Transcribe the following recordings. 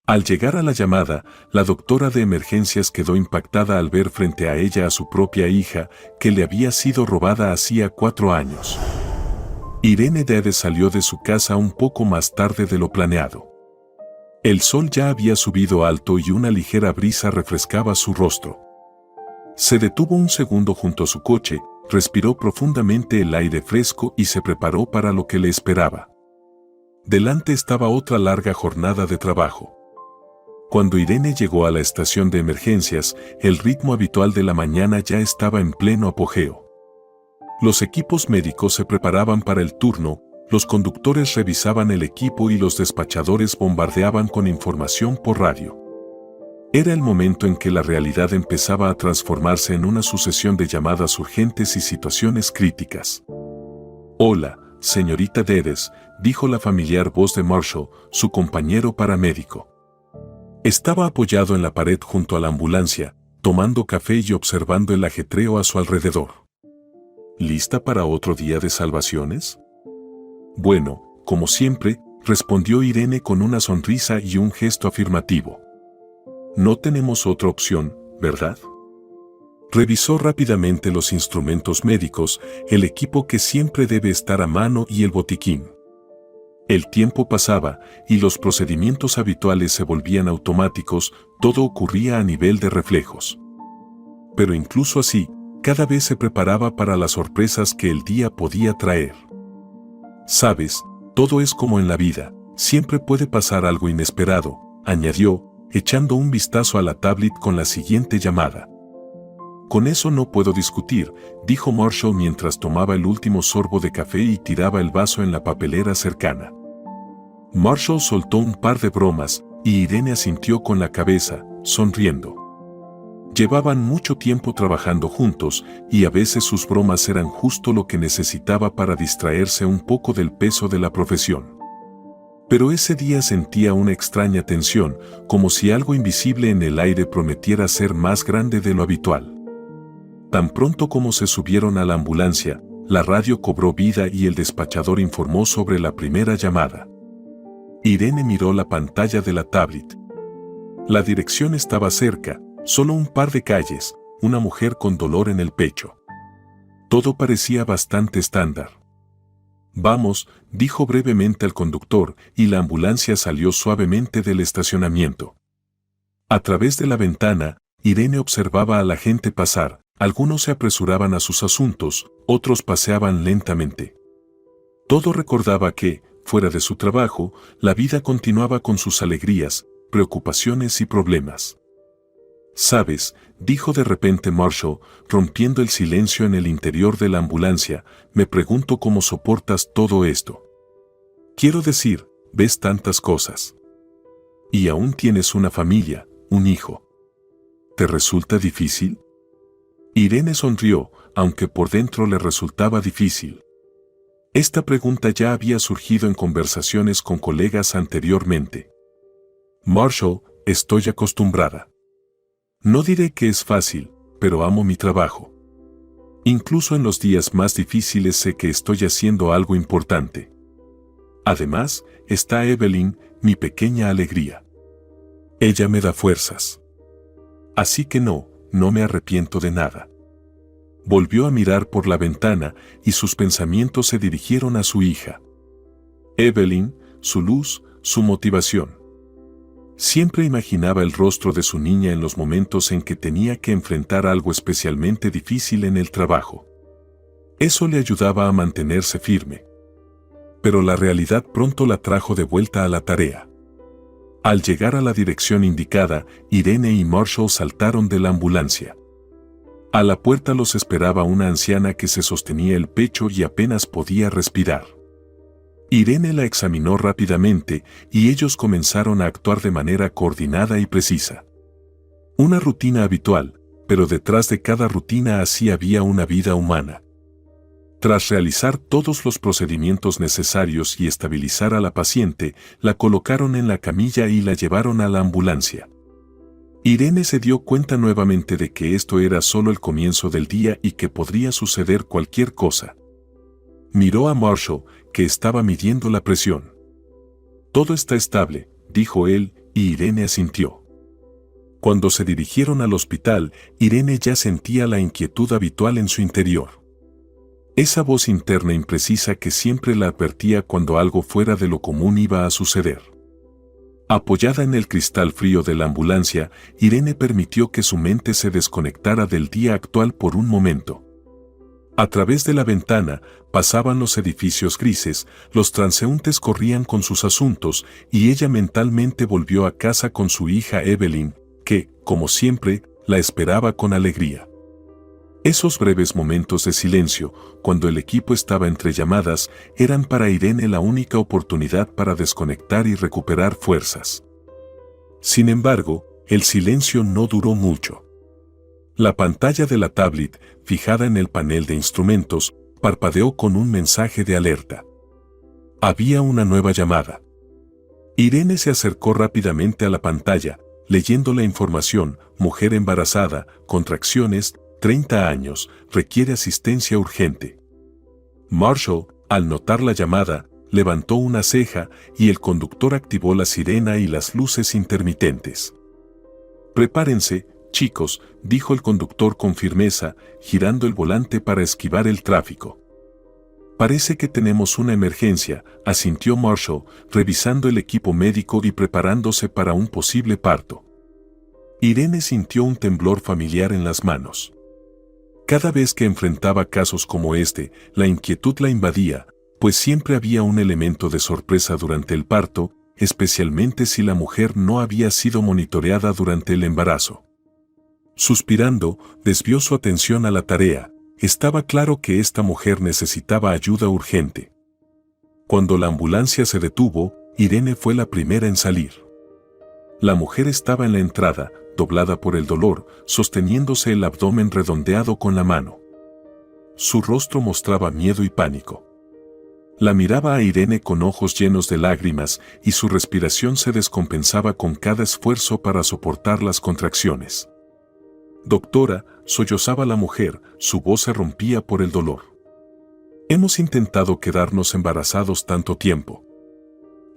Al llegar a la llamada, la doctora de emergencias quedó impactada al ver frente a ella a su propia hija, que le había sido robada hacía 4 años. Irene Dedes salió de su casa un poco más tarde de lo planeado. El sol ya había subido alto y una ligera brisa refrescaba su rostro. Se detuvo un segundo junto a su coche, respiró profundamente el aire fresco y se preparó para lo que le esperaba. Delante estaba otra larga jornada de trabajo. Cuando Irene llegó a la estación de emergencias, el ritmo habitual de la mañana ya estaba en pleno apogeo. Los equipos médicos se preparaban para el turno, los conductores revisaban el equipo y los despachadores bombardeaban con información por radio. Era el momento en que la realidad empezaba a transformarse en una sucesión de llamadas urgentes y situaciones críticas. «Hola, señorita Dedes», dijo la familiar voz de Marshall, su compañero paramédico. Estaba apoyado en la pared junto a la ambulancia, tomando café y observando el ajetreo a su alrededor. ¿Lista para otro día de salvaciones? Bueno, como siempre, respondió Irene con una sonrisa y un gesto afirmativo. No tenemos otra opción, ¿verdad? Revisó rápidamente los instrumentos médicos, el equipo que siempre debe estar a mano y el botiquín. El tiempo pasaba y los procedimientos habituales se volvían automáticos, todo ocurría a nivel de reflejos. Pero incluso así, cada vez se preparaba para las sorpresas que el día podía traer. Sabes, todo es como en la vida, siempre puede pasar algo inesperado, añadió, echando un vistazo a la tablet con la siguiente llamada. Con eso no puedo discutir, dijo Marshall mientras tomaba el último sorbo de café y tiraba el vaso en la papelera cercana. Marshall soltó un par de bromas, y Irene asintió con la cabeza, sonriendo. Llevaban mucho tiempo trabajando juntos, y a veces sus bromas eran justo lo que necesitaba para distraerse un poco del peso de la profesión. Pero ese día sentía una extraña tensión, como si algo invisible en el aire prometiera ser más grande de lo habitual. Tan pronto como se subieron a la ambulancia, la radio cobró vida y el despachador informó sobre la primera llamada. Irene miró la pantalla de la tablet. La dirección estaba cerca, solo un par de calles, una mujer con dolor en el pecho. Todo parecía bastante estándar. Vamos, dijo brevemente al conductor, y la ambulancia salió suavemente del estacionamiento. A través de la ventana, Irene observaba a la gente pasar, algunos se apresuraban a sus asuntos, otros paseaban lentamente. Todo recordaba que, fuera de su trabajo, la vida continuaba con sus alegrías, preocupaciones y problemas. «Sabes», dijo de repente Marshall, rompiendo el silencio en el interior de la ambulancia, «me pregunto cómo soportas todo esto. Quiero decir, ves tantas cosas. Y aún tienes una familia, un hijo. ¿Te resulta difícil?» Irene sonrió, aunque por dentro le resultaba difícil. Esta pregunta ya había surgido en conversaciones con colegas anteriormente. «Marshall, estoy acostumbrada. No diré que es fácil, pero amo mi trabajo. Incluso en los días más difíciles sé que estoy haciendo algo importante. Además, está Evelyn, mi pequeña alegría. Ella me da fuerzas. Así que no me arrepiento de nada». Volvió a mirar por la ventana y sus pensamientos se dirigieron a su hija. Evelyn, su luz, su motivación. Siempre imaginaba el rostro de su niña en los momentos en que tenía que enfrentar algo especialmente difícil en el trabajo. Eso le ayudaba a mantenerse firme. Pero la realidad pronto la trajo de vuelta a la tarea. Al llegar a la dirección indicada, Irene y Marshall saltaron de la ambulancia. A la puerta los esperaba una anciana que se sostenía el pecho y apenas podía respirar. Irene la examinó rápidamente y ellos comenzaron a actuar de manera coordinada y precisa. Una rutina habitual, pero detrás de cada rutina así había una vida humana. Tras realizar todos los procedimientos necesarios y estabilizar a la paciente, la colocaron en la camilla y la llevaron a la ambulancia. Irene se dio cuenta nuevamente de que esto era solo el comienzo del día y que podría suceder cualquier cosa. Miró a Marshall, que estaba midiendo la presión. «Todo está estable», dijo él, y Irene asintió. Cuando se dirigieron al hospital, Irene ya sentía la inquietud habitual en su interior. Esa voz interna imprecisa que siempre la advertía cuando algo fuera de lo común iba a suceder. Apoyada en el cristal frío de la ambulancia, Irene permitió que su mente se desconectara del día actual por un momento. A través de la ventana pasaban los edificios grises, los transeúntes corrían con sus asuntos y ella mentalmente volvió a casa con su hija Evelyn, que, como siempre, la esperaba con alegría. Esos breves momentos de silencio, cuando el equipo estaba entre llamadas, eran para Irene la única oportunidad para desconectar y recuperar fuerzas. Sin embargo, el silencio no duró mucho. La pantalla de la tablet, fijada en el panel de instrumentos, parpadeó con un mensaje de alerta. Había una nueva llamada. Irene se acercó rápidamente a la pantalla, leyendo la información: mujer embarazada, contracciones, 30 años, requiere asistencia urgente. Marshall, al notar la llamada, levantó una ceja y el conductor activó la sirena y las luces intermitentes. «Prepárense, chicos», dijo el conductor con firmeza, girando el volante para esquivar el tráfico. «Parece que tenemos una emergencia», asintió Marshall, revisando el equipo médico y preparándose para un posible parto. Irene sintió un temblor familiar en las manos. Cada vez que enfrentaba casos como este, la inquietud la invadía, pues siempre había un elemento de sorpresa durante el parto, especialmente si la mujer no había sido monitoreada durante el embarazo. Suspirando, desvió su atención a la tarea. Estaba claro que esta mujer necesitaba ayuda urgente. Cuando la ambulancia se detuvo, Irene fue la primera en salir. La mujer estaba en la entrada, doblada por el dolor, sosteniéndose el abdomen redondeado con la mano. Su rostro mostraba miedo y pánico. La miraba a Irene con ojos llenos de lágrimas y su respiración se descompensaba con cada esfuerzo para soportar las contracciones. «Doctora», sollozaba la mujer, su voz se rompía por el dolor. «Hemos intentado quedarnos embarazados tanto tiempo.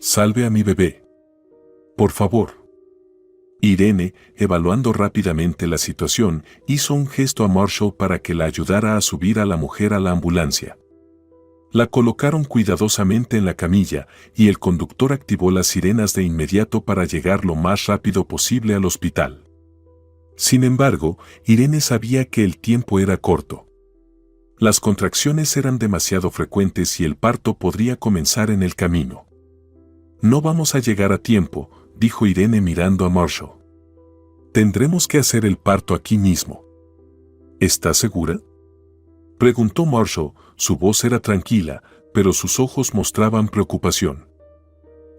Salve a mi bebé. Por favor». Irene, evaluando rápidamente la situación, hizo un gesto a Marshall para que la ayudara a subir a la mujer a la ambulancia. La colocaron cuidadosamente en la camilla y el conductor activó las sirenas de inmediato para llegar lo más rápido posible al hospital. Sin embargo, Irene sabía que el tiempo era corto. Las contracciones eran demasiado frecuentes y el parto podría comenzar en el camino. «No vamos a llegar a tiempo», dijo Irene mirando a Marshall. «Tendremos que hacer el parto aquí mismo». «¿Estás segura?», preguntó Marshall. Su voz era tranquila, pero sus ojos mostraban preocupación.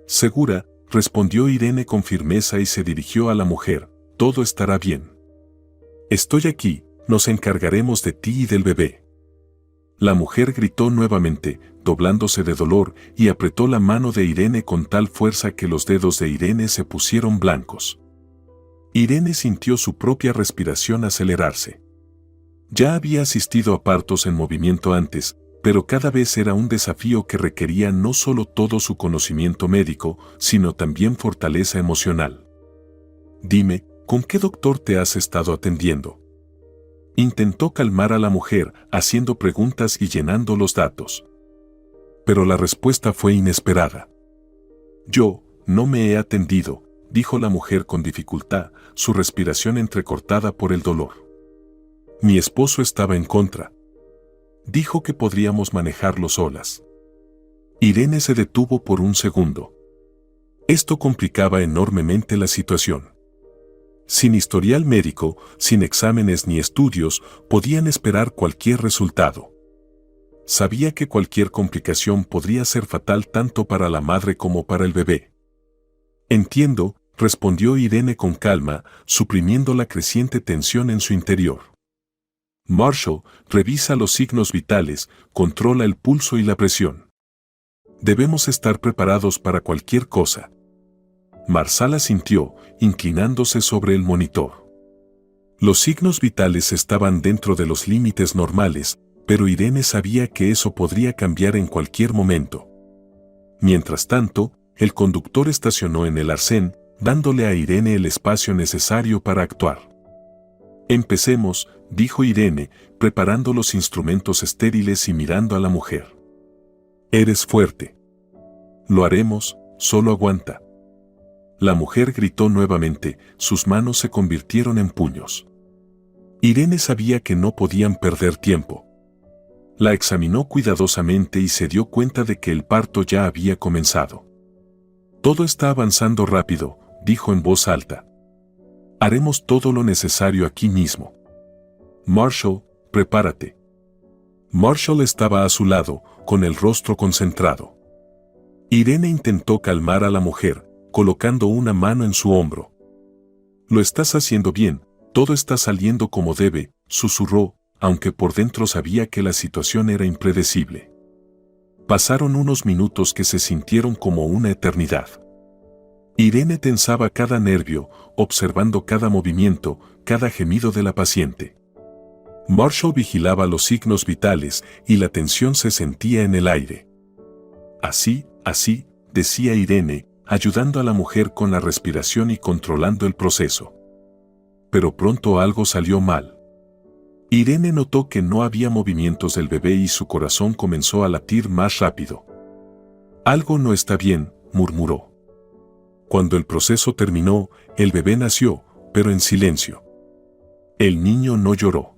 «Segura», respondió Irene con firmeza y se dirigió a la mujer. «Todo estará bien. Estoy aquí, nos encargaremos de ti y del bebé». La mujer gritó nuevamente, doblándose de dolor, y apretó la mano de Irene con tal fuerza que los dedos de Irene se pusieron blancos. Irene sintió su propia respiración acelerarse. Ya había asistido a partos en movimiento antes, pero cada vez era un desafío que requería no solo todo su conocimiento médico, sino también fortaleza emocional. «Dime, ¿con qué doctor te has estado atendiendo?». Intentó calmar a la mujer, haciendo preguntas y llenando los datos. Pero la respuesta fue inesperada. «Yo no me he atendido», dijo la mujer con dificultad, su respiración entrecortada por el dolor. «Mi esposo estaba en contra. Dijo que podríamos manejarlo solas». Irene se detuvo por un segundo. Esto complicaba enormemente la situación. Sin historial médico, sin exámenes ni estudios, podían esperar cualquier resultado. Sabía que cualquier complicación podría ser fatal tanto para la madre como para el bebé. «Entiendo», respondió Irene con calma, suprimiendo la creciente tensión en su interior. «Marshall, revisa los signos vitales, controla el pulso y la presión. Debemos estar preparados para cualquier cosa». Marsala asintió, inclinándose sobre el monitor. Los signos vitales estaban dentro de los límites normales, pero Irene sabía que eso podría cambiar en cualquier momento. Mientras tanto, el conductor estacionó en el arcén, dándole a Irene el espacio necesario para actuar. Empecemos, dijo Irene, preparando los instrumentos estériles y mirando a la mujer. Eres fuerte. Lo haremos, solo aguanta. La mujer gritó nuevamente, sus manos se convirtieron en puños. Irene sabía que no podían perder tiempo. La examinó cuidadosamente y se dio cuenta de que el parto ya había comenzado. Todo está avanzando rápido, dijo en voz alta. Haremos todo lo necesario aquí mismo. Marshall, prepárate. Marshall estaba a su lado, con el rostro concentrado. Irene intentó calmar a la mujer, colocando una mano en su hombro. Lo estás haciendo bien, todo está saliendo como debe, susurró, aunque por dentro sabía que la situación era impredecible. Pasaron unos minutos que se sintieron como una eternidad. Irene tensaba cada nervio, observando cada movimiento, cada gemido de la paciente. Marshall vigilaba los signos vitales y la tensión se sentía en el aire. Así, decía Irene, ayudando a la mujer con la respiración y controlando el proceso. Pero pronto algo salió mal. Irene notó que no había movimientos del bebé y su corazón comenzó a latir más rápido. Algo no está bien, murmuró. Cuando el proceso terminó, el bebé nació, pero en silencio. El niño no lloró.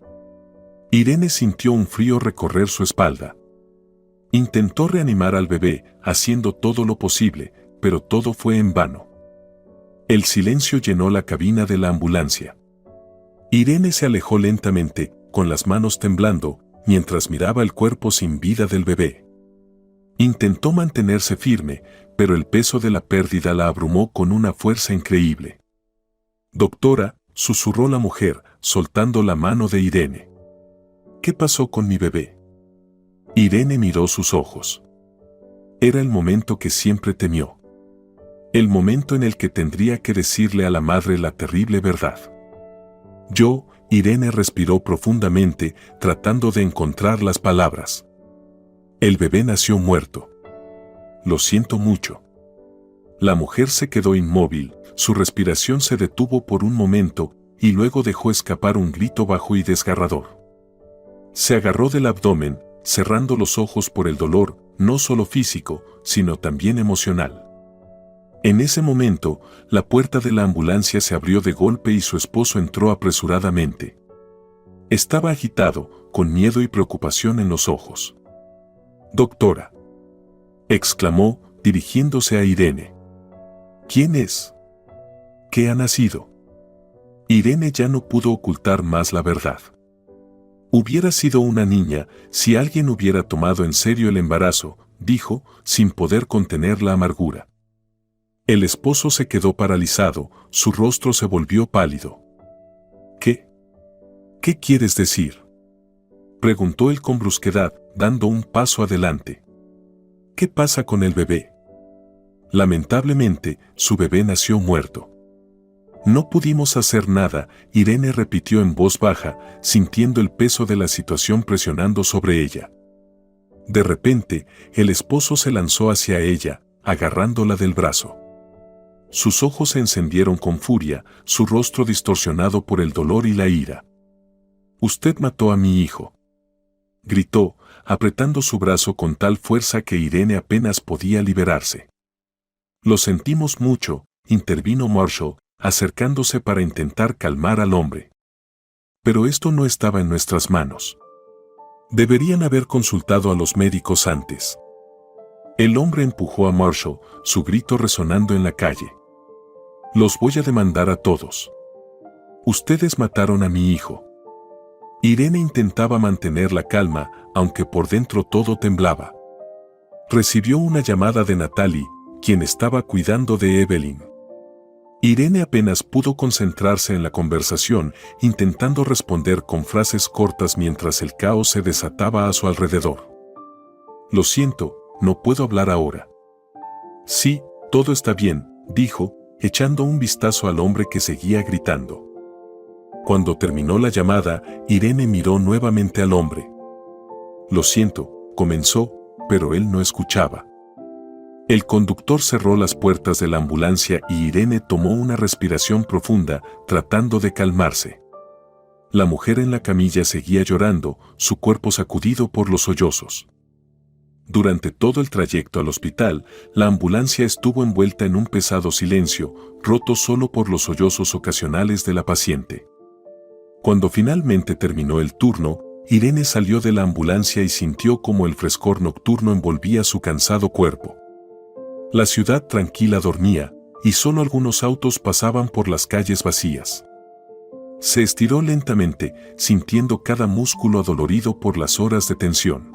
Irene sintió un frío recorrer su espalda. Intentó reanimar al bebé, haciendo todo lo posible, pero todo fue en vano. El silencio llenó la cabina de la ambulancia. Irene se alejó lentamente, con las manos temblando, mientras miraba el cuerpo sin vida del bebé. Intentó mantenerse firme, pero el peso de la pérdida la abrumó con una fuerza increíble. Doctora, susurró la mujer, soltando la mano de Irene. ¿Qué pasó con mi bebé? Irene miró sus ojos. Era el momento que siempre temió. El momento en el que tendría que decirle a la madre la terrible verdad. Irene respiró profundamente, tratando de encontrar las palabras. El bebé nació muerto. Lo siento mucho. La mujer se quedó inmóvil, su respiración se detuvo por un momento, y luego dejó escapar un grito bajo y desgarrador. Se agarró del abdomen, cerrando los ojos por el dolor, no solo físico, sino también emocional. En ese momento, la puerta de la ambulancia se abrió de golpe y su esposo entró apresuradamente. Estaba agitado, con miedo y preocupación en los ojos. «Doctora», exclamó, dirigiéndose a Irene. «¿Quién es? ¿Qué ha nacido?» Irene ya no pudo ocultar más la verdad. Hubiera sido una niña si alguien hubiera tomado en serio el embarazo, dijo, sin poder contener la amargura. El esposo se quedó paralizado, su rostro se volvió pálido. ¿Qué quieres decir?», preguntó él con brusquedad, dando un paso adelante. «¿Qué pasa con el bebé?». Lamentablemente, su bebé nació muerto. «No pudimos hacer nada», Irene repitió en voz baja, sintiendo el peso de la situación presionando sobre ella. De repente, el esposo se lanzó hacia ella, agarrándola del brazo. Sus ojos se encendieron con furia, su rostro distorsionado por el dolor y la ira. «Usted mató a mi hijo», gritó, apretando su brazo con tal fuerza que Irene apenas podía liberarse. «Lo sentimos mucho», intervino Marshall, acercándose para intentar calmar al hombre. «Pero esto no estaba en nuestras manos. Deberían haber consultado a los médicos antes». El hombre empujó a Marshall, su grito resonando en la calle. «Los voy a demandar a todos. Ustedes mataron a mi hijo». Irene intentaba mantener la calma, aunque por dentro todo temblaba. Recibió una llamada de Natalie, quien estaba cuidando de Evelyn. Irene apenas pudo concentrarse en la conversación, intentando responder con frases cortas mientras el caos se desataba a su alrededor. «Lo siento, no puedo hablar ahora». «Sí, todo está bien», dijo, echando un vistazo al hombre que seguía gritando. Cuando terminó la llamada, Irene miró nuevamente al hombre. «Lo siento», comenzó, pero él no escuchaba. El conductor cerró las puertas de la ambulancia y Irene tomó una respiración profunda, tratando de calmarse. La mujer en la camilla seguía llorando, su cuerpo sacudido por los sollozos. Durante todo el trayecto al hospital, la ambulancia estuvo envuelta en un pesado silencio, roto solo por los sollozos ocasionales de la paciente. Cuando finalmente terminó el turno, Irene salió de la ambulancia y sintió como el frescor nocturno envolvía su cansado cuerpo. La ciudad tranquila dormía, y solo algunos autos pasaban por las calles vacías. Se estiró lentamente, sintiendo cada músculo adolorido por las horas de tensión.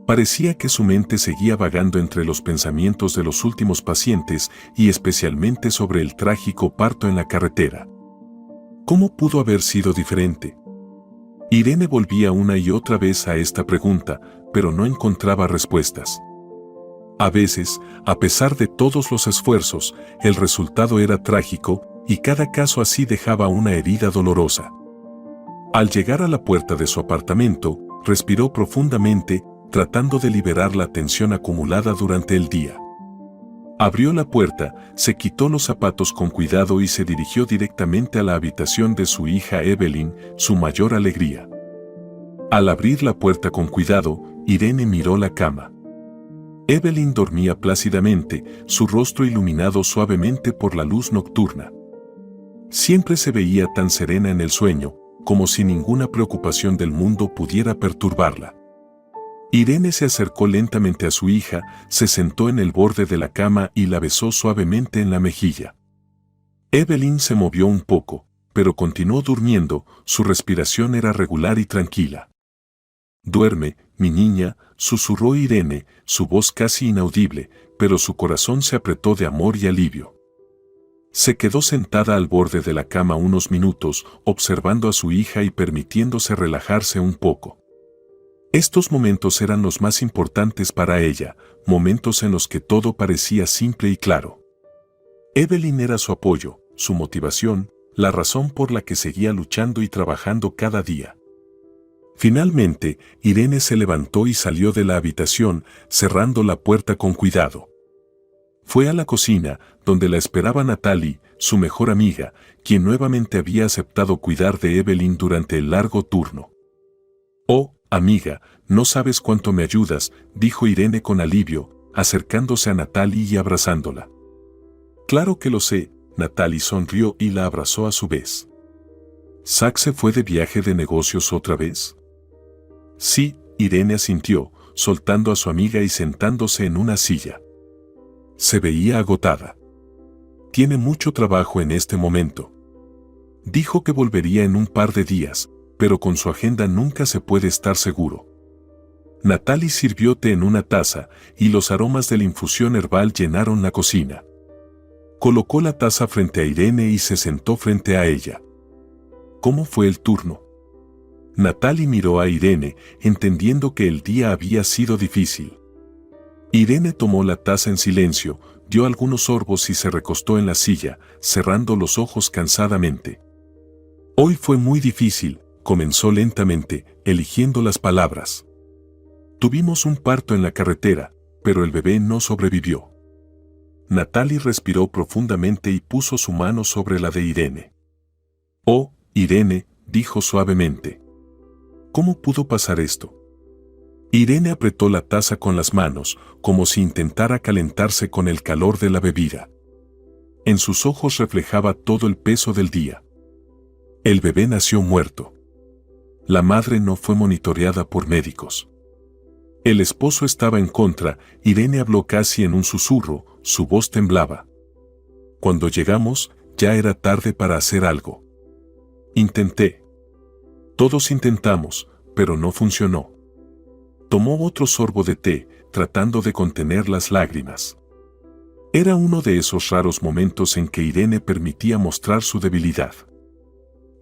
Parecía que su mente seguía vagando entre los pensamientos de los últimos pacientes y especialmente sobre el trágico parto en la carretera. ¿Cómo pudo haber sido diferente? Irene volvía una y otra vez a esta pregunta, pero no encontraba respuestas. A veces, a pesar de todos los esfuerzos, el resultado era trágico y cada caso así dejaba una herida dolorosa. Al llegar a la puerta de su apartamento, respiró profundamente, tratando de liberar la tensión acumulada durante el día. Abrió la puerta, se quitó los zapatos con cuidado y se dirigió directamente a la habitación de su hija Evelyn, su mayor alegría. Al abrir la puerta con cuidado, Irene miró la cama. Evelyn dormía plácidamente, su rostro iluminado suavemente por la luz nocturna. Siempre se veía tan serena en el sueño, como si ninguna preocupación del mundo pudiera perturbarla. Irene se acercó lentamente a su hija, se sentó en el borde de la cama y la besó suavemente en la mejilla. Evelyn se movió un poco, pero continuó durmiendo, su respiración era regular y tranquila. «Duerme, mi niña», susurró Irene, su voz casi inaudible, pero su corazón se apretó de amor y alivio. Se quedó sentada al borde de la cama unos minutos, observando a su hija y permitiéndose relajarse un poco. Estos momentos eran los más importantes para ella, momentos en los que todo parecía simple y claro. Evelyn era su apoyo, su motivación, la razón por la que seguía luchando y trabajando cada día. Finalmente, Irene se levantó y salió de la habitación, cerrando la puerta con cuidado. Fue a la cocina, donde la esperaba Natalie, su mejor amiga, quien nuevamente había aceptado cuidar de Evelyn durante el largo turno. «Oh, amiga, no sabes cuánto me ayudas», dijo Irene con alivio, acercándose a Natalie y abrazándola. «Claro que lo sé», Natalie sonrió y la abrazó a su vez. «¿Zach se fue de viaje de negocios otra vez?» «Sí», Irene asintió, soltando a su amiga y sentándose en una silla. Se veía agotada. «Tiene mucho trabajo en este momento. Dijo que volvería en un par de días, pero con su agenda nunca se puede estar seguro». Natalie sirvió té en una taza y los aromas de la infusión herbal llenaron la cocina. Colocó la taza frente a Irene y se sentó frente a ella. «¿Cómo fue el turno?» Natalie miró a Irene, entendiendo que el día había sido difícil. Irene tomó la taza en silencio, dio algunos sorbos y se recostó en la silla, cerrando los ojos cansadamente. «Hoy fue muy difícil», comenzó lentamente, eligiendo las palabras. «Tuvimos un parto en la carretera, pero el bebé no sobrevivió». Natalie respiró profundamente y puso su mano sobre la de Irene. «Oh, Irene», dijo suavemente. «¿Cómo pudo pasar esto?» Irene apretó la taza con las manos, como si intentara calentarse con el calor de la bebida. En sus ojos reflejaba todo el peso del día. El bebé nació muerto. La madre no fue monitoreada por médicos. El esposo estaba en contra. Irene habló casi en un susurro, su voz temblaba. «Cuando llegamos, ya era tarde para hacer algo. Intenté. Todos intentamos, pero no funcionó». Tomó otro sorbo de té, tratando de contener las lágrimas. Era uno de esos raros momentos en que Irene permitía mostrar su debilidad.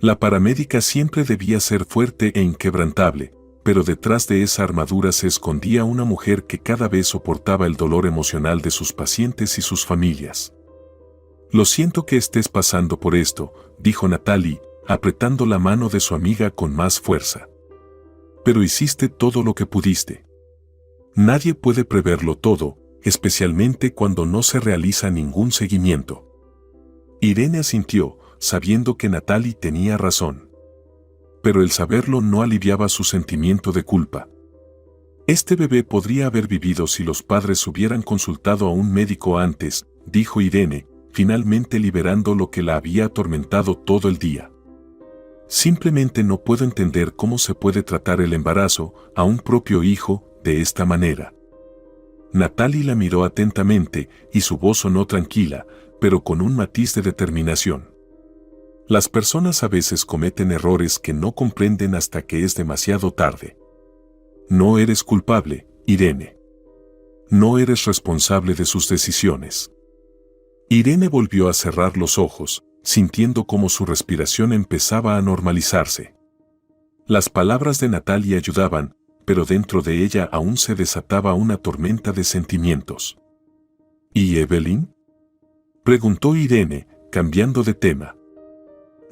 La paramédica siempre debía ser fuerte e inquebrantable, pero detrás de esa armadura se escondía una mujer que cada vez soportaba el dolor emocional de sus pacientes y sus familias. «Lo siento que estés pasando por esto», dijo Natalie, apretando la mano de su amiga con más fuerza. «Pero hiciste todo lo que pudiste. Nadie puede preverlo todo, especialmente cuando no se realiza ningún seguimiento. Irene asintió, sabiendo que Natalie tenía razón. Pero el saberlo no aliviaba su sentimiento de culpa. Este bebé podría haber vivido si los padres hubieran consultado a un médico antes, dijo Irene, finalmente liberando lo que la había atormentado todo el día. Simplemente no puedo entender cómo se puede tratar el embarazo a un propio hijo de esta manera. Natalie la miró atentamente y su voz sonó tranquila, pero con un matiz de determinación. Las personas a veces cometen errores que no comprenden hasta que es demasiado tarde. No eres culpable, Irene. No eres responsable de sus decisiones. Irene volvió a cerrar los ojos, sintiendo cómo su respiración empezaba a normalizarse. Las palabras de Natalie ayudaban, pero dentro de ella aún se desataba una tormenta de sentimientos. ¿Y Evelyn?, preguntó Irene, cambiando de tema.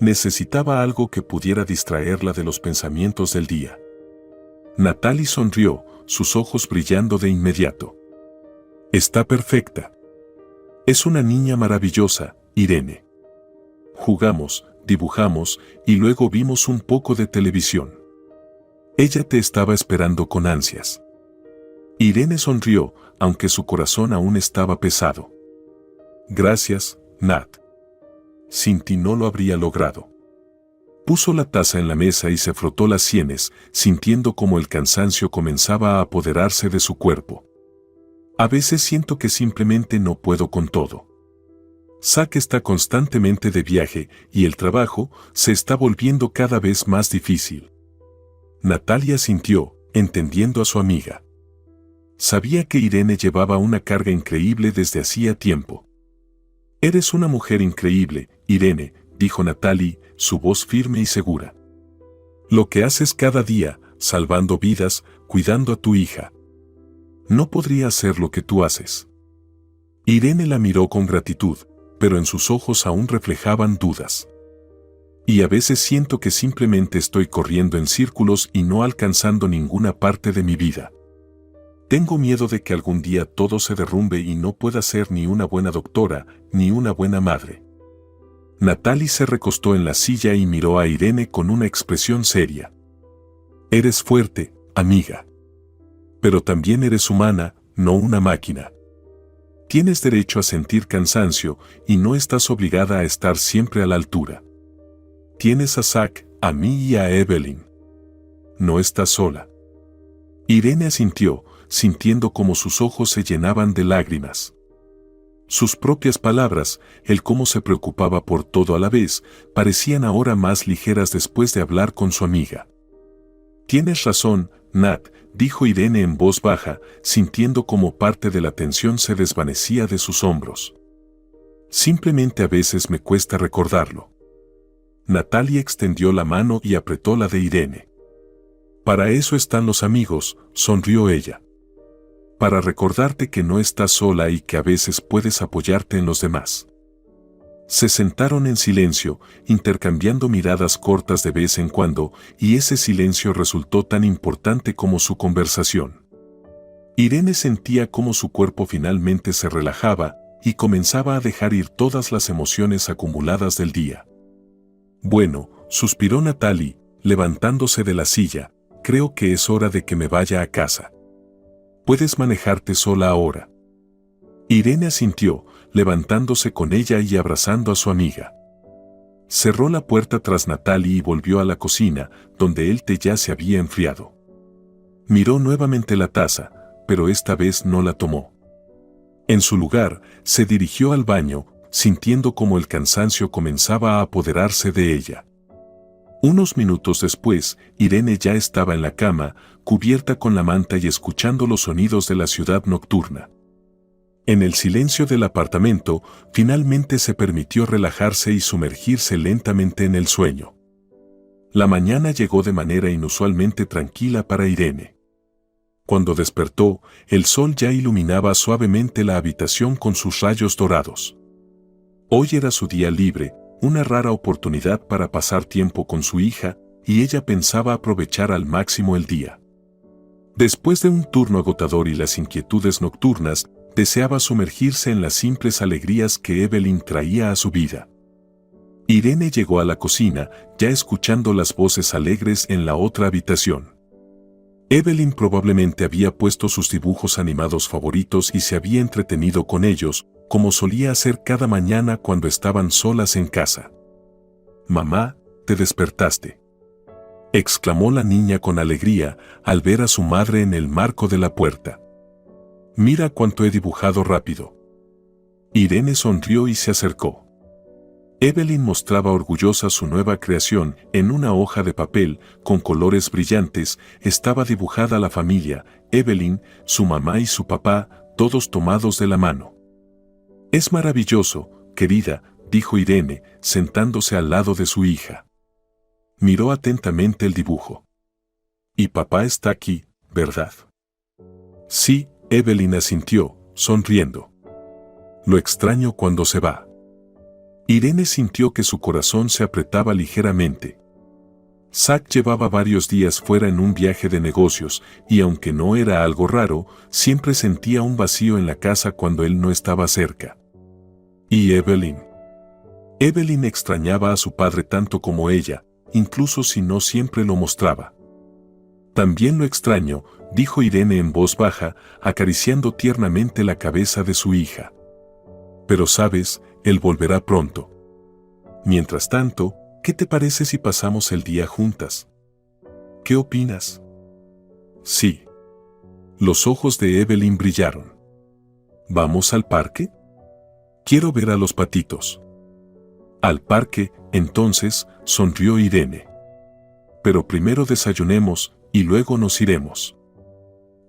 Necesitaba algo que pudiera distraerla de los pensamientos del día. Natalie sonrió, sus ojos brillando de inmediato. Está perfecta. Es una niña maravillosa, Irene. Jugamos, dibujamos y luego vimos un poco de televisión. Ella te estaba esperando con ansias. Irene sonrió, aunque su corazón aún estaba pesado. Gracias, Nat. Sin ti no lo habría logrado. Puso la taza en la mesa y se frotó las sienes, sintiendo cómo el cansancio comenzaba a apoderarse de su cuerpo. A veces siento que simplemente no puedo con todo. Zack está constantemente de viaje y el trabajo se está volviendo cada vez más difícil. Natalia sintió, entendiendo a su amiga. Sabía que Irene llevaba una carga increíble desde hacía tiempo. Eres una mujer increíble, Irene, dijo Natalie, su voz firme y segura. Lo que haces cada día, salvando vidas, cuidando a tu hija. No podría hacer lo que tú haces. Irene la miró con gratitud, pero en sus ojos aún reflejaban dudas. Y a veces siento que simplemente estoy corriendo en círculos y no alcanzando ninguna parte de mi vida. Tengo miedo de que algún día todo se derrumbe y no pueda ser ni una buena doctora, ni una buena madre. Natalie se recostó en la silla y miró a Irene con una expresión seria. Eres fuerte, amiga. Pero también eres humana, no una máquina. Tienes derecho a sentir cansancio y no estás obligada a estar siempre a la altura. Tienes a Zack, a mí y a Evelyn. No estás sola. Irene asintió, sintiendo como sus ojos se llenaban de lágrimas. Sus propias palabras, el cómo se preocupaba por todo a la vez, parecían ahora más ligeras después de hablar con su amiga. Tienes razón, Nat, dijo Irene en voz baja, sintiendo como parte de la tensión se desvanecía de sus hombros. Simplemente a veces me cuesta recordarlo. Natalia extendió la mano y apretó la de Irene. Para eso están los amigos, sonrió ella. Para recordarte que no estás sola y que a veces puedes apoyarte en los demás. Se sentaron en silencio, intercambiando miradas cortas de vez en cuando, y ese silencio resultó tan importante como su conversación. Irene sentía cómo su cuerpo finalmente se relajaba y comenzaba a dejar ir todas las emociones acumuladas del día. Bueno, suspiró Natalie, levantándose de la silla, creo que es hora de que me vaya a casa. Puedes manejarte sola ahora. Irene asintió, levantándose con ella y abrazando a su amiga. Cerró la puerta tras Natalie y volvió a la cocina, donde el té ya se había enfriado. Miró nuevamente la taza, pero esta vez no la tomó. En su lugar, se dirigió al baño, sintiendo como el cansancio comenzaba a apoderarse de ella. Unos minutos después, Irene ya estaba en la cama, cubierta con la manta y escuchando los sonidos de la ciudad nocturna. En el silencio del apartamento, finalmente se permitió relajarse y sumergirse lentamente en el sueño. La mañana llegó de manera inusualmente tranquila para Irene. Cuando despertó, el sol ya iluminaba suavemente la habitación con sus rayos dorados. Hoy era su día libre, una rara oportunidad para pasar tiempo con su hija, y ella pensaba aprovechar al máximo el día. Después de un turno agotador y las inquietudes nocturnas, deseaba sumergirse en las simples alegrías que Evelyn traía a su vida. Irene llegó a la cocina, ya escuchando las voces alegres en la otra habitación. Evelyn probablemente había puesto sus dibujos animados favoritos y se había entretenido con ellos, como solía hacer cada mañana cuando estaban solas en casa. «Mamá, te despertaste», exclamó la niña con alegría al ver a su madre en el marco de la puerta. «Mira cuánto he dibujado rápido». Irene sonrió y se acercó. Evelyn mostraba orgullosa su nueva creación. En una hoja de papel, con colores brillantes, estaba dibujada la familia, Evelyn, su mamá y su papá, todos tomados de la mano. «Es maravilloso, querida», dijo Irene, sentándose al lado de su hija. Miró atentamente el dibujo. «Y papá está aquí, ¿verdad?». «Sí», Evelyn asintió, sonriendo. «Lo extraño cuando se va». Irene sintió que su corazón se apretaba ligeramente. Zack llevaba varios días fuera en un viaje de negocios, y aunque no era algo raro, siempre sentía un vacío en la casa cuando él no estaba cerca. ¿Y Evelyn? Evelyn extrañaba a su padre tanto como ella, incluso si no siempre lo mostraba. «También lo extraño», dijo Irene en voz baja, acariciando tiernamente la cabeza de su hija. «Pero sabes, él volverá pronto. Mientras tanto, ¿qué te parece si pasamos el día juntas? ¿Qué opinas?». «Sí». Los ojos de Evelyn brillaron. «¿Vamos al parque? Quiero ver a los patitos». «Al parque, entonces», sonrió Irene. «Pero primero desayunemos y luego nos iremos».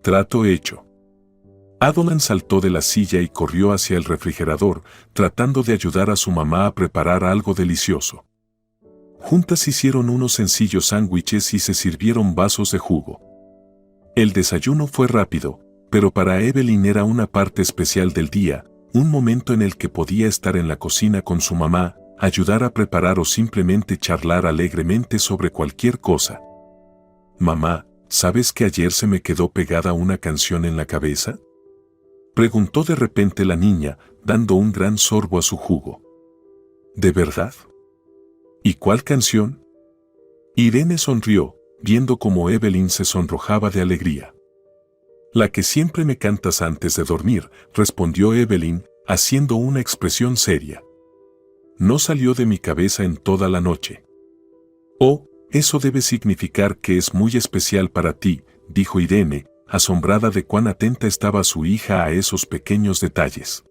«Trato hecho». Adolan saltó de la silla y corrió hacia el refrigerador, tratando de ayudar a su mamá a preparar algo delicioso. Juntas hicieron unos sencillos sándwiches y se sirvieron vasos de jugo. El desayuno fue rápido, pero para Evelyn era una parte especial del día, un momento en el que podía estar en la cocina con su mamá, ayudar a preparar o simplemente charlar alegremente sobre cualquier cosa. «Mamá, ¿sabes que ayer se me quedó pegada una canción en la cabeza?», preguntó de repente la niña, dando un gran sorbo a su jugo. «¿De verdad? ¿Y cuál canción?». Irene sonrió, viendo cómo Evelyn se sonrojaba de alegría. «La que siempre me cantas antes de dormir», respondió Evelyn, haciendo una expresión seria. «No salió de mi cabeza en toda la noche». «Oh, eso debe significar que es muy especial para ti», dijo Irene, asombrada de cuán atenta estaba su hija a esos pequeños detalles.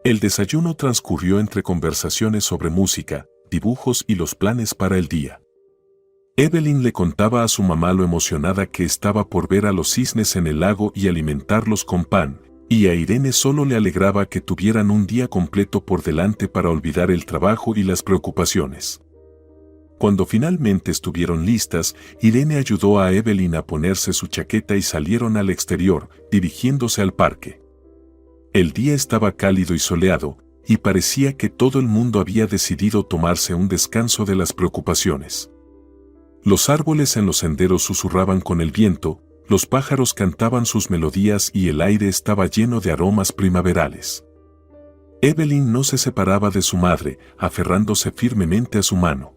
El desayuno transcurrió entre conversaciones sobre música, dibujos y los planes para el día. Evelyn le contaba a su mamá lo emocionada que estaba por ver a los cisnes en el lago y alimentarlos con pan, y a Irene solo le alegraba que tuvieran un día completo por delante para olvidar el trabajo y las preocupaciones. Cuando finalmente estuvieron listas, Irene ayudó a Evelyn a ponerse su chaqueta y salieron al exterior, dirigiéndose al parque. El día estaba cálido y soleado, y parecía que todo el mundo había decidido tomarse un descanso de las preocupaciones. Los árboles en los senderos susurraban con el viento, los pájaros cantaban sus melodías y el aire estaba lleno de aromas primaverales. Evelyn no se separaba de su madre, aferrándose firmemente a su mano.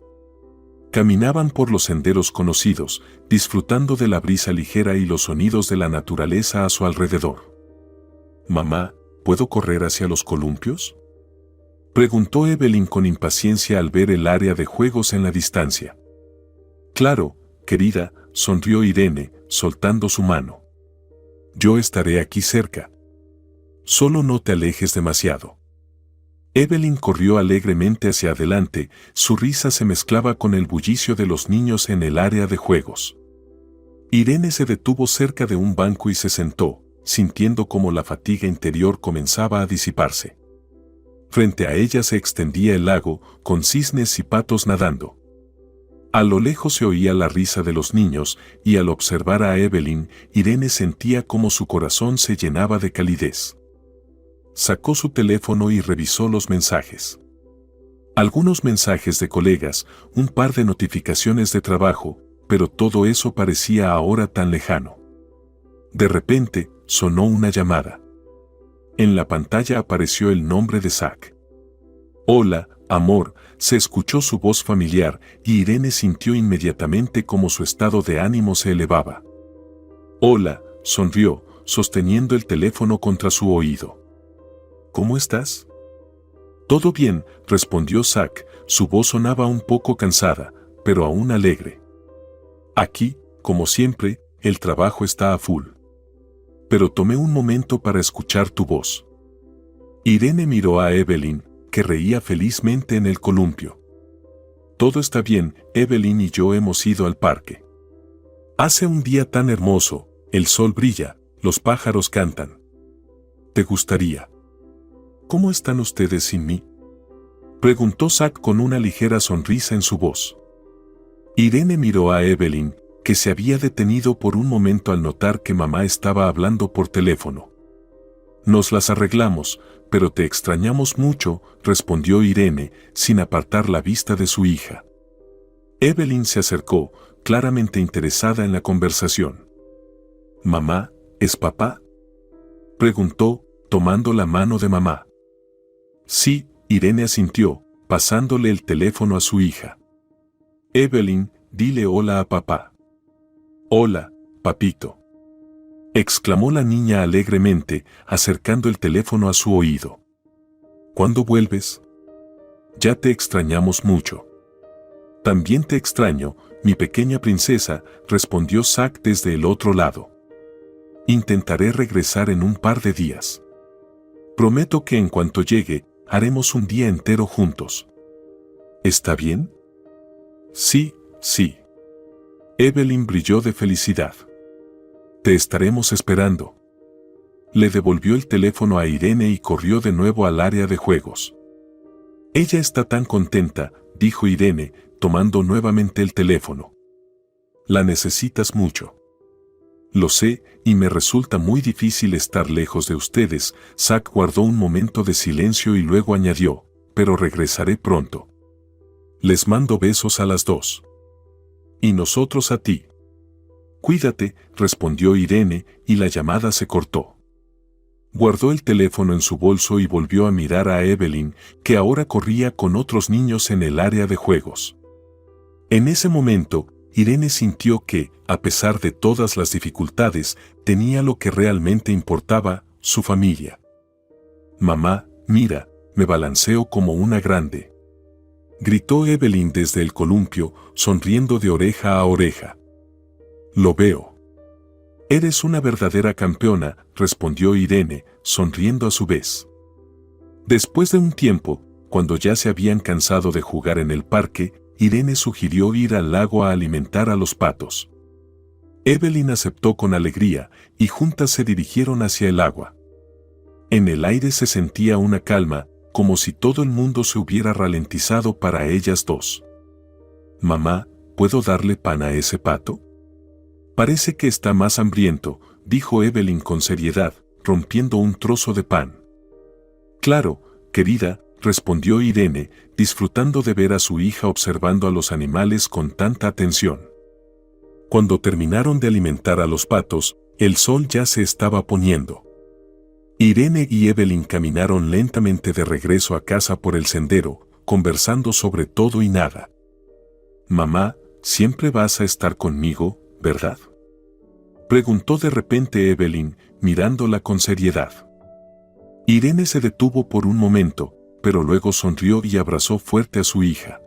Caminaban por los senderos conocidos, disfrutando de la brisa ligera y los sonidos de la naturaleza a su alrededor. «Mamá, ¿puedo correr hacia los columpios?», preguntó Evelyn con impaciencia al ver el área de juegos en la distancia. «Claro, querida», sonrió Irene, soltando su mano. «Yo estaré aquí cerca. Solo no te alejes demasiado». Evelyn corrió alegremente hacia adelante, su risa se mezclaba con el bullicio de los niños en el área de juegos. Irene se detuvo cerca de un banco y se sentó, sintiendo cómo la fatiga interior comenzaba a disiparse. Frente a ella se extendía el lago, con cisnes y patos nadando. A lo lejos se oía la risa de los niños, y al observar a Evelyn, Irene sentía cómo su corazón se llenaba de calidez. Sacó su teléfono y revisó los mensajes. Algunos mensajes de colegas, un par de notificaciones de trabajo, pero todo eso parecía ahora tan lejano. De repente, sonó una llamada. En la pantalla apareció el nombre de Zack. Hola, amor, se escuchó su voz familiar y Irene sintió inmediatamente cómo su estado de ánimo se elevaba. Hola, sonrió, sosteniendo el teléfono contra su oído. ¿Cómo estás? Todo bien, respondió Zack, su voz sonaba un poco cansada, pero aún alegre. Aquí, como siempre, el trabajo está a full. Pero tomé un momento para escuchar tu voz. Irene miró a Evelyn, que reía felizmente en el columpio. Todo está bien, Evelyn y yo hemos ido al parque. Hace un día tan hermoso, el sol brilla, los pájaros cantan. ¿Te gustaría? ¿Cómo están ustedes sin mí? Preguntó Zack con una ligera sonrisa en su voz. Irene miró a Evelyn, que se había detenido por un momento al notar que mamá estaba hablando por teléfono. Nos las arreglamos, pero te extrañamos mucho, respondió Irene, sin apartar la vista de su hija. Evelyn se acercó, claramente interesada en la conversación. ¿Mamá, es papá?, preguntó, tomando la mano de mamá. Sí, Irene asintió, pasándole el teléfono a su hija. Evelyn, dile hola a papá. Hola, papito, exclamó la niña alegremente, acercando el teléfono a su oído. ¿Cuándo vuelves? Ya te extrañamos mucho. También te extraño, mi pequeña princesa, respondió Zack desde el otro lado. Intentaré regresar en un par de días. Prometo que en cuanto llegue, haremos un día entero juntos. ¿Está bien? Sí, sí. Evelyn brilló de felicidad. Te estaremos esperando. Le devolvió el teléfono a Irene y corrió de nuevo al área de juegos. Ella está tan contenta, dijo Irene, tomando nuevamente el teléfono. La necesitas mucho. Lo sé, y me resulta muy difícil estar lejos de ustedes. Zack guardó un momento de silencio y luego añadió, pero regresaré pronto. Les mando besos a las dos. Y nosotros a ti. Cuídate, respondió Irene, y la llamada se cortó. Guardó el teléfono en su bolso y volvió a mirar a Evelyn, que ahora corría con otros niños en el área de juegos. En ese momento, Irene sintió que, a pesar de todas las dificultades, tenía lo que realmente importaba, su familia. Mamá, mira, me balanceo como una grande. Gritó Evelyn desde el columpio, sonriendo de oreja a oreja. Lo veo. Eres una verdadera campeona, respondió Irene, sonriendo a su vez. Después de un tiempo, cuando ya se habían cansado de jugar en el parque, Irene sugirió ir al lago a alimentar a los patos. Evelyn aceptó con alegría, y juntas se dirigieron hacia el agua. En el aire se sentía una calma, como si todo el mundo se hubiera ralentizado para ellas dos. Mamá, ¿puedo darle pan a ese pato? Parece que está más hambriento, dijo Evelyn con seriedad, rompiendo un trozo de pan. Claro, querida, respondió Irene, disfrutando de ver a su hija observando a los animales con tanta atención. Cuando terminaron de alimentar a los patos, el sol ya se estaba poniendo. Irene y Evelyn caminaron lentamente de regreso a casa por el sendero, conversando sobre todo y nada. Mamá, siempre vas a estar conmigo, ¿verdad?, preguntó de repente Evelyn, mirándola con seriedad. Irene se detuvo por un momento, pero luego sonrió y abrazó fuerte a su hija.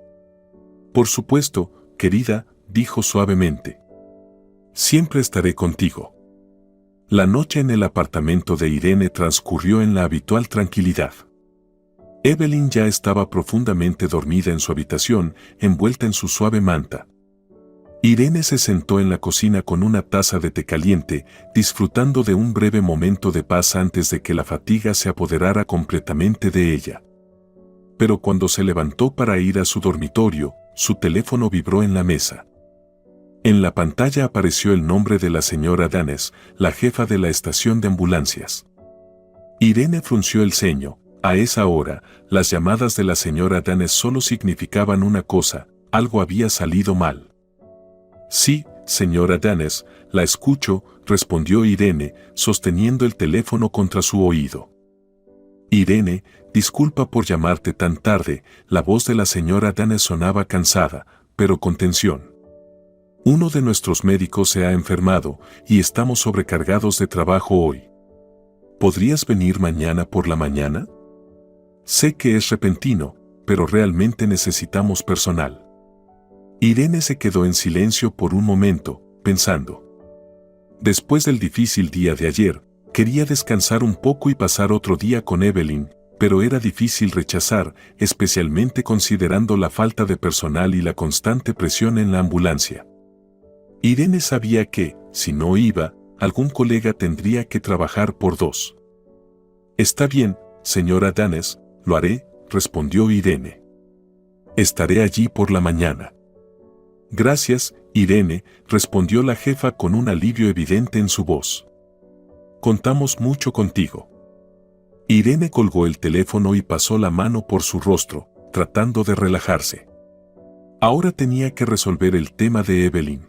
Por supuesto, querida, dijo suavemente. Siempre estaré contigo. La noche en el apartamento de Irene transcurrió en la habitual tranquilidad. Evelyn ya estaba profundamente dormida en su habitación, envuelta en su suave manta. Irene se sentó en la cocina con una taza de té caliente, disfrutando de un breve momento de paz antes de que la fatiga se apoderara completamente de ella. Pero cuando se levantó para ir a su dormitorio, su teléfono vibró en la mesa. En la pantalla apareció el nombre de la señora Danes, la jefa de la estación de ambulancias. Irene frunció el ceño. A esa hora, las llamadas de la señora Danes solo significaban una cosa: algo había salido mal. Sí, señora Danes, la escucho, respondió Irene, sosteniendo el teléfono contra su oído. Irene, disculpa por llamarte tan tarde, la voz de la señora Danes sonaba cansada, pero con tensión. Uno de nuestros médicos se ha enfermado y estamos sobrecargados de trabajo hoy. ¿Podrías venir mañana por la mañana? Sé que es repentino, pero realmente necesitamos personal. Irene se quedó en silencio por un momento, pensando. Después del difícil día de ayer, quería descansar un poco y pasar otro día con Evelyn, pero era difícil rechazar, especialmente considerando la falta de personal y la constante presión en la ambulancia. Irene sabía que, si no iba, algún colega tendría que trabajar por dos. Está bien, señora Danes, lo haré, respondió Irene. Estaré allí por la mañana. Gracias, Irene, respondió la jefa con un alivio evidente en su voz. Contamos mucho contigo. Irene colgó el teléfono y pasó la mano por su rostro, tratando de relajarse. Ahora tenía que resolver el tema de Evelyn.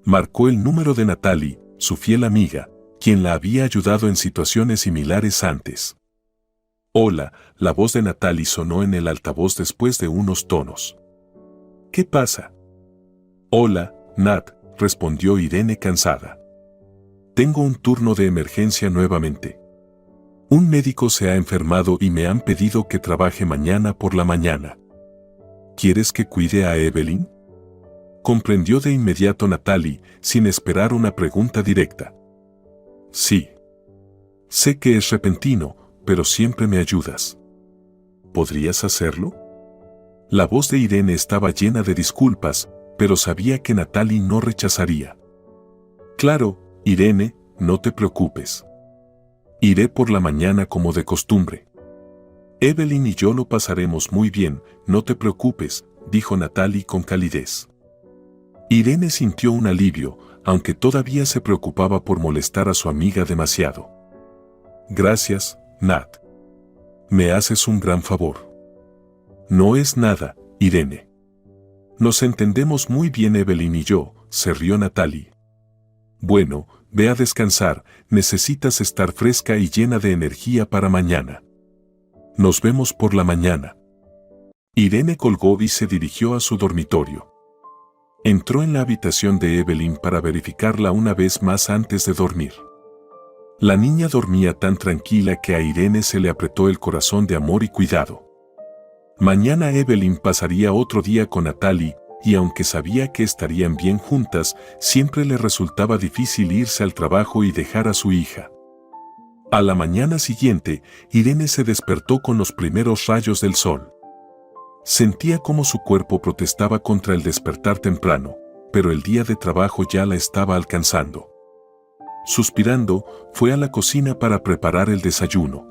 Marcó el número de Natalie, su fiel amiga, quien la había ayudado en situaciones similares antes. Hola, la voz de Natalie sonó en el altavoz después de unos tonos. ¿Qué pasa? Hola, Nat, respondió Irene cansada. Tengo un turno de emergencia nuevamente. Un médico se ha enfermado y me han pedido que trabaje mañana por la mañana. ¿Quieres que cuide a Evelyn? Comprendió de inmediato Natalie, sin esperar una pregunta directa. Sí. Sé que es repentino, pero siempre me ayudas. ¿Podrías hacerlo? La voz de Irene estaba llena de disculpas, pero sabía que Natalie no rechazaría. Claro, Irene, no te preocupes. Iré por la mañana como de costumbre. Evelyn y yo lo pasaremos muy bien, no te preocupes, dijo Natalie con calidez. Irene sintió un alivio, aunque todavía se preocupaba por molestar a su amiga demasiado. Gracias, Nat. Me haces un gran favor. No es nada, Irene. Nos entendemos muy bien Evelyn y yo, se rió Natalie. Bueno, ve a descansar, necesitas estar fresca y llena de energía para mañana. Nos vemos por la mañana. Irene colgó y se dirigió a su dormitorio. Entró en la habitación de Evelyn para verificarla una vez más antes de dormir. La niña dormía tan tranquila que a Irene se le apretó el corazón de amor y cuidado. Mañana Evelyn pasaría otro día con Natalie, y aunque sabía que estarían bien juntas, siempre le resultaba difícil irse al trabajo y dejar a su hija. A la mañana siguiente, Irene se despertó con los primeros rayos del sol. Sentía como su cuerpo protestaba contra el despertar temprano, pero el día de trabajo ya la estaba alcanzando. Suspirando, fue a la cocina para preparar el desayuno.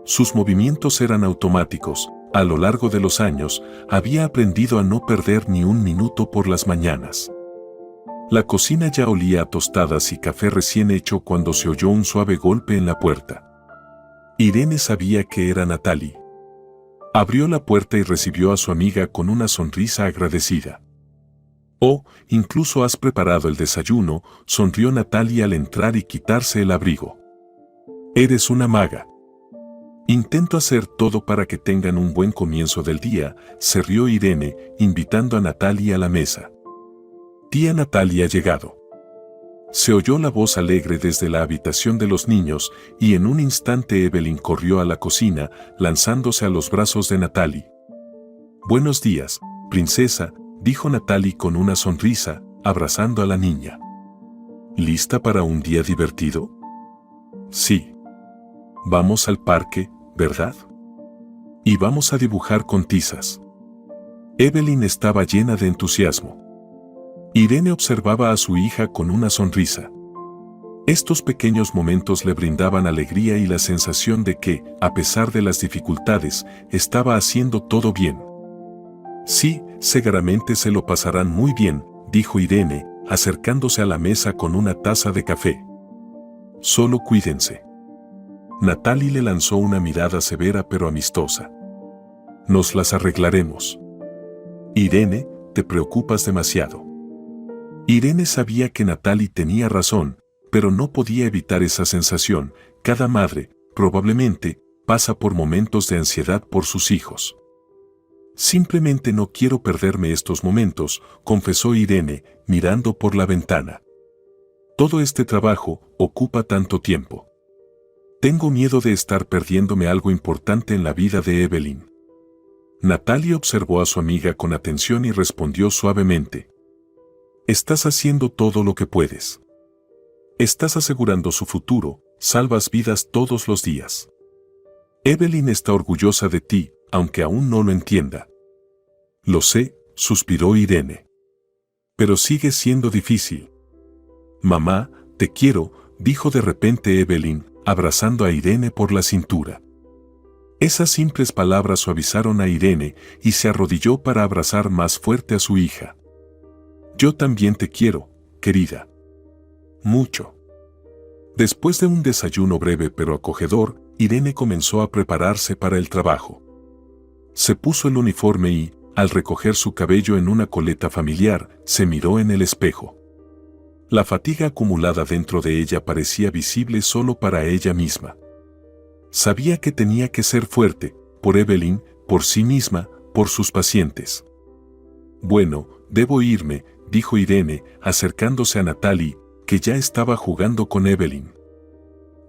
Sus movimientos eran automáticos. A lo largo de los años, había aprendido a no perder ni un minuto por las mañanas. La cocina ya olía a tostadas y café recién hecho cuando se oyó un suave golpe en la puerta. Irene sabía que era Natalie. Abrió la puerta y recibió a su amiga con una sonrisa agradecida. «Oh, incluso has preparado el desayuno», sonrió Natalie al entrar y quitarse el abrigo. «Eres una maga». «Intento hacer todo para que tengan un buen comienzo del día», se rió Irene, invitando a Natalie a la mesa. «Tía Natalie ha llegado». Se oyó la voz alegre desde la habitación de los niños y en un instante Evelyn corrió a la cocina, lanzándose a los brazos de Natalie. «Buenos días, princesa», dijo Natalie con una sonrisa, abrazando a la niña. «¿Lista para un día divertido?» «Sí. Vamos al parque, ¿verdad? Y vamos a dibujar con tizas». Evelyn estaba llena de entusiasmo. Irene observaba a su hija con una sonrisa. Estos pequeños momentos le brindaban alegría y la sensación de que, a pesar de las dificultades, estaba haciendo todo bien. «Sí, seguramente se lo pasarán muy bien», dijo Irene, acercándose a la mesa con una taza de café. «Solo cuídense». Natalie le lanzó una mirada severa pero amistosa. «Nos las arreglaremos». «Irene, te preocupas demasiado». Irene sabía que Natalie tenía razón, pero no podía evitar esa sensación. Cada madre, probablemente, pasa por momentos de ansiedad por sus hijos. Simplemente no quiero perderme estos momentos, confesó Irene, mirando por la ventana. Todo este trabajo ocupa tanto tiempo. Tengo miedo de estar perdiéndome algo importante en la vida de Evelyn. Natalie observó a su amiga con atención y respondió suavemente. Estás haciendo todo lo que puedes. Estás asegurando su futuro, salvas vidas todos los días. Evelyn está orgullosa de ti, aunque aún no lo entienda. Lo sé, suspiró Irene. Pero sigue siendo difícil. Mamá, te quiero, dijo de repente Evelyn, abrazando a Irene por la cintura. Esas simples palabras suavizaron a Irene y se arrodilló para abrazar más fuerte a su hija. Yo también te quiero, querida. Mucho. Después de un desayuno breve pero acogedor, Irene comenzó a prepararse para el trabajo. Se puso el uniforme y, al recoger su cabello en una coleta familiar, se miró en el espejo. La fatiga acumulada dentro de ella parecía visible solo para ella misma. Sabía que tenía que ser fuerte, por Evelyn, por sí misma, por sus pacientes. Bueno, debo irme, dijo Irene, acercándose a Natalie, que ya estaba jugando con Evelyn.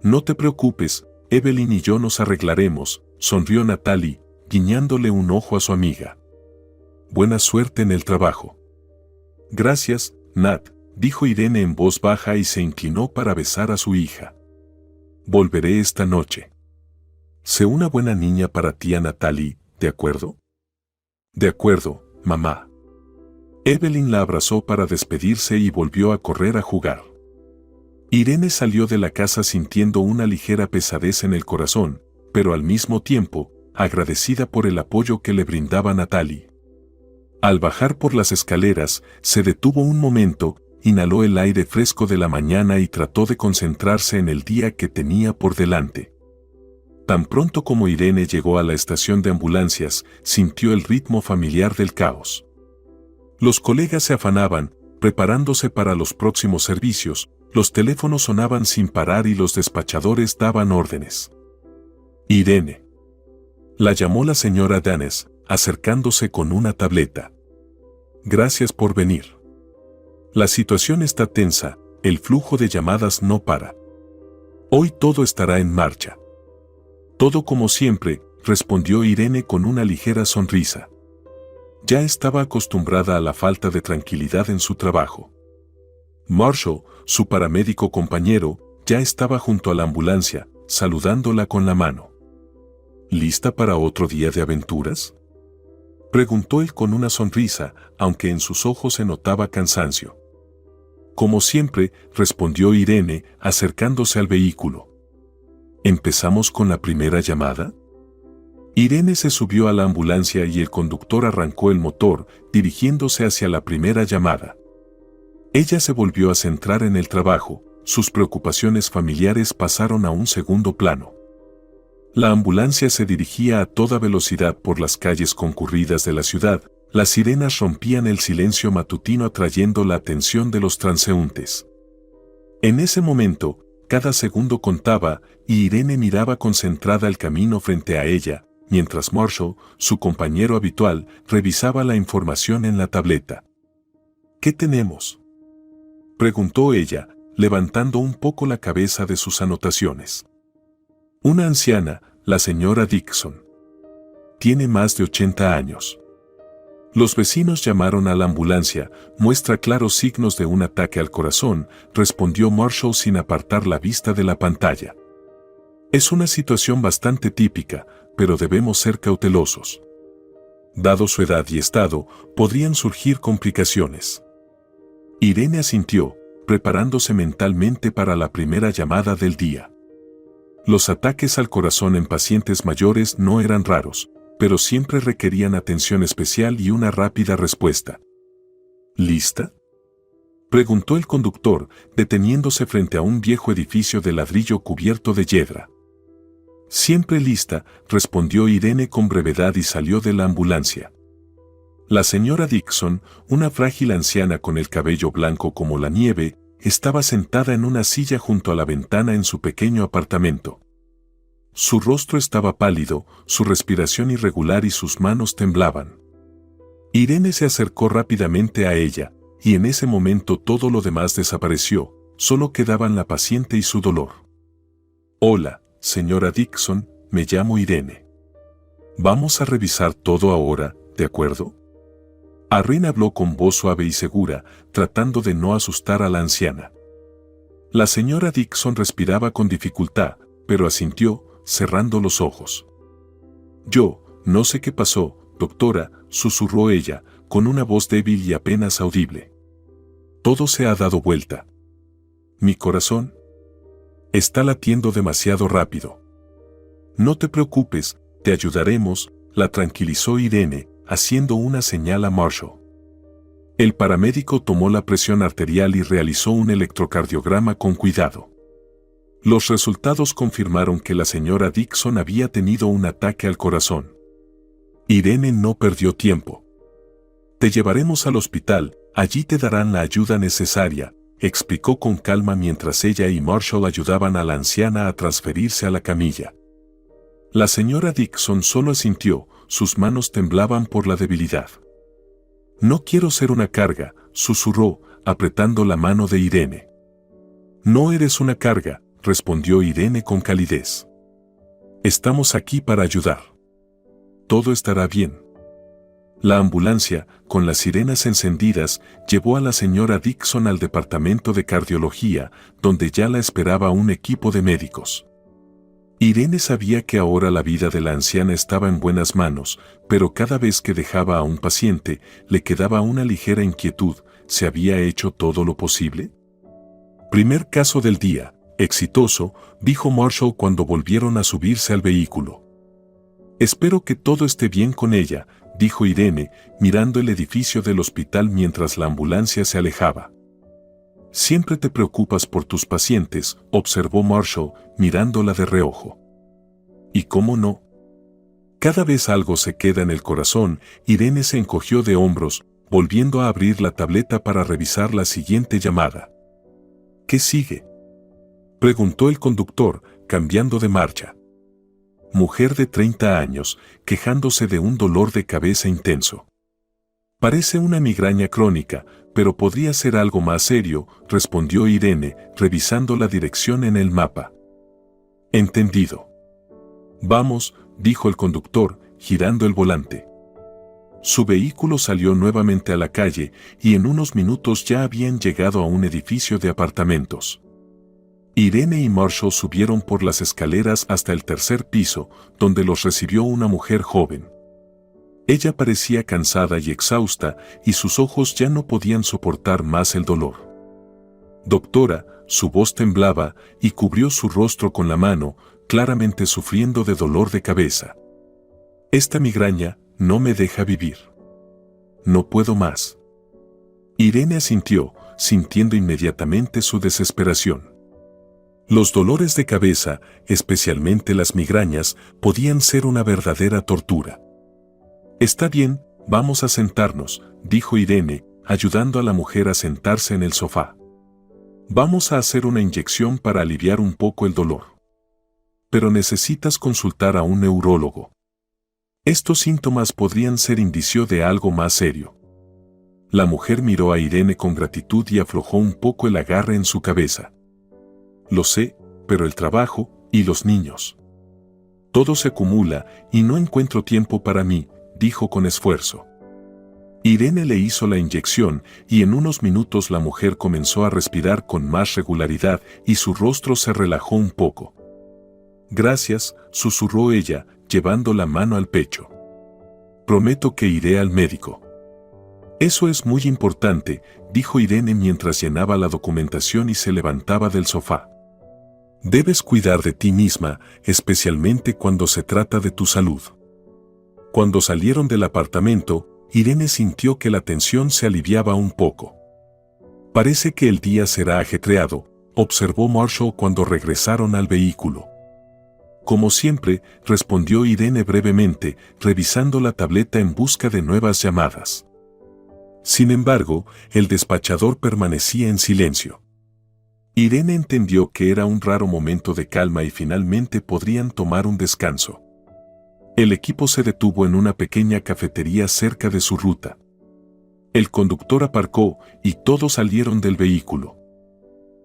No te preocupes, Evelyn y yo nos arreglaremos, sonrió Natalie, guiñándole un ojo a su amiga. Buena suerte en el trabajo. Gracias, Nat, dijo Irene en voz baja y se inclinó para besar a su hija. Volveré esta noche. Sé una buena niña para tía Natalie, ¿de acuerdo? De acuerdo, mamá. Evelyn la abrazó para despedirse y volvió a correr a jugar. Irene salió de la casa sintiendo una ligera pesadez en el corazón, pero al mismo tiempo, agradecida por el apoyo que le brindaba Natalie. Al bajar por las escaleras, se detuvo un momento, inhaló el aire fresco de la mañana y trató de concentrarse en el día que tenía por delante. Tan pronto como Irene llegó a la estación de ambulancias, sintió el ritmo familiar del caos. Los colegas se afanaban, preparándose para los próximos servicios, los teléfonos sonaban sin parar y los despachadores daban órdenes. Irene. La llamó la señora Danes, acercándose con una tableta. Gracias por venir. La situación está tensa, el flujo de llamadas no para. Hoy todo estará en marcha. Todo como siempre, respondió Irene con una ligera sonrisa. Ya estaba acostumbrada a la falta de tranquilidad en su trabajo. Marshall, su paramédico compañero, ya estaba junto a la ambulancia, saludándola con la mano. ¿Lista para otro día de aventuras?, preguntó él con una sonrisa, aunque en sus ojos se notaba cansancio. Como siempre, respondió Irene, acercándose al vehículo. ¿Empezamos con la primera llamada? Irene se subió a la ambulancia y el conductor arrancó el motor, dirigiéndose hacia la primera llamada. Ella se volvió a centrar en el trabajo, sus preocupaciones familiares pasaron a un segundo plano. La ambulancia se dirigía a toda velocidad por las calles concurridas de la ciudad, las sirenas rompían el silencio matutino atrayendo la atención de los transeúntes. En ese momento, cada segundo contaba y Irene miraba concentrada el camino frente a ella, mientras Marshall, su compañero habitual, revisaba la información en la tableta. ¿Qué tenemos?, preguntó ella, levantando un poco la cabeza de sus anotaciones. Una anciana, la señora Dixon. Tiene más de 80 años. Los vecinos llamaron a la ambulancia, muestra claros signos de un ataque al corazón, respondió Marshall sin apartar la vista de la pantalla. Es una situación bastante típica, pero debemos ser cautelosos. Dado su edad y estado, podrían surgir complicaciones. Irene asintió, preparándose mentalmente para la primera llamada del día. Los ataques al corazón en pacientes mayores no eran raros, pero siempre requerían atención especial y una rápida respuesta. ¿Lista?, preguntó el conductor, deteniéndose frente a un viejo edificio de ladrillo cubierto de yedra. Siempre lista, respondió Irene con brevedad y salió de la ambulancia. La señora Dixon, una frágil anciana con el cabello blanco como la nieve, estaba sentada en una silla junto a la ventana en su pequeño apartamento. Su rostro estaba pálido, su respiración irregular y sus manos temblaban. Irene se acercó rápidamente a ella, y en ese momento todo lo demás desapareció, solo quedaban la paciente y su dolor. Hola, señora Dixon, me llamo Irene. Vamos a revisar todo ahora, ¿de acuerdo? Irene habló con voz suave y segura, tratando de no asustar a la anciana. La señora Dixon respiraba con dificultad, pero asintió, cerrando los ojos. Yo, no sé qué pasó, doctora, susurró ella, con una voz débil y apenas audible. Todo se ha dado vuelta. Mi corazón está latiendo demasiado rápido. No te preocupes, te ayudaremos, la tranquilizó Irene, haciendo una señal a Marshall. El paramédico tomó la presión arterial y realizó un electrocardiograma con cuidado. Los resultados confirmaron que la señora Dixon había tenido un ataque al corazón. Irene no perdió tiempo. Te llevaremos al hospital, allí te darán la ayuda necesaria, explicó con calma mientras ella y Marshall ayudaban a la anciana a transferirse a la camilla. La señora Dixon solo asintió, sus manos temblaban por la debilidad. No quiero ser una carga, susurró, apretando la mano de Irene. No eres una carga, respondió Irene con calidez. Estamos aquí para ayudar. Todo estará bien. La ambulancia, con las sirenas encendidas, llevó a la señora Dixon al departamento de cardiología, donde ya la esperaba un equipo de médicos. Irene sabía que ahora la vida de la anciana estaba en buenas manos, pero cada vez que dejaba a un paciente, le quedaba una ligera inquietud: ¿se había hecho todo lo posible? Primer caso del día, exitoso, dijo Marshall cuando volvieron a subirse al vehículo. Espero que todo esté bien con ella, dijo Irene, mirando el edificio del hospital mientras la ambulancia se alejaba. Siempre te preocupas por tus pacientes, observó Marshall, mirándola de reojo. ¿Y cómo no? Cada vez algo se queda en el corazón. Irene se encogió de hombros, volviendo a abrir la tableta para revisar la siguiente llamada. ¿Qué sigue?, preguntó el conductor, cambiando de marcha. Mujer de 30 años, quejándose de un dolor de cabeza intenso. Parece una migraña crónica, pero podría ser algo más serio, respondió Irene, revisando la dirección en el mapa. Entendido. Vamos, dijo el conductor, girando el volante. Su vehículo salió nuevamente a la calle y en unos minutos ya habían llegado a un edificio de apartamentos. Irene y Marshall subieron por las escaleras hasta el tercer piso, donde los recibió una mujer joven. Ella parecía cansada y exhausta, y sus ojos ya no podían soportar más el dolor. Doctora, su voz temblaba, y cubrió su rostro con la mano, claramente sufriendo de dolor de cabeza. Esta migraña no me deja vivir. No puedo más. Irene asintió, sintiendo inmediatamente su desesperación. Los dolores de cabeza, especialmente las migrañas, podían ser una verdadera tortura. Está bien, vamos a sentarnos, dijo Irene, ayudando a la mujer a sentarse en el sofá. Vamos a hacer una inyección para aliviar un poco el dolor. Pero necesitas consultar a un neurólogo. Estos síntomas podrían ser indicio de algo más serio. La mujer miró a Irene con gratitud y aflojó un poco el agarre en su cabeza. Lo sé, pero el trabajo y los niños. Todo se acumula y no encuentro tiempo para mí, dijo con esfuerzo. Irene le hizo la inyección y en unos minutos la mujer comenzó a respirar con más regularidad y su rostro se relajó un poco. Gracias, susurró ella, llevando la mano al pecho. Prometo que iré al médico. Eso es muy importante, dijo Irene mientras llenaba la documentación y se levantaba del sofá. Debes cuidar de ti misma, especialmente cuando se trata de tu salud. Cuando salieron del apartamento, Irene sintió que la tensión se aliviaba un poco. Parece que el día será ajetreado, observó Marshall cuando regresaron al vehículo. Como siempre, respondió Irene brevemente, revisando la tableta en busca de nuevas llamadas. Sin embargo, el despachador permanecía en silencio. Irene entendió que era un raro momento de calma y finalmente podrían tomar un descanso. El equipo se detuvo en una pequeña cafetería cerca de su ruta. El conductor aparcó y todos salieron del vehículo.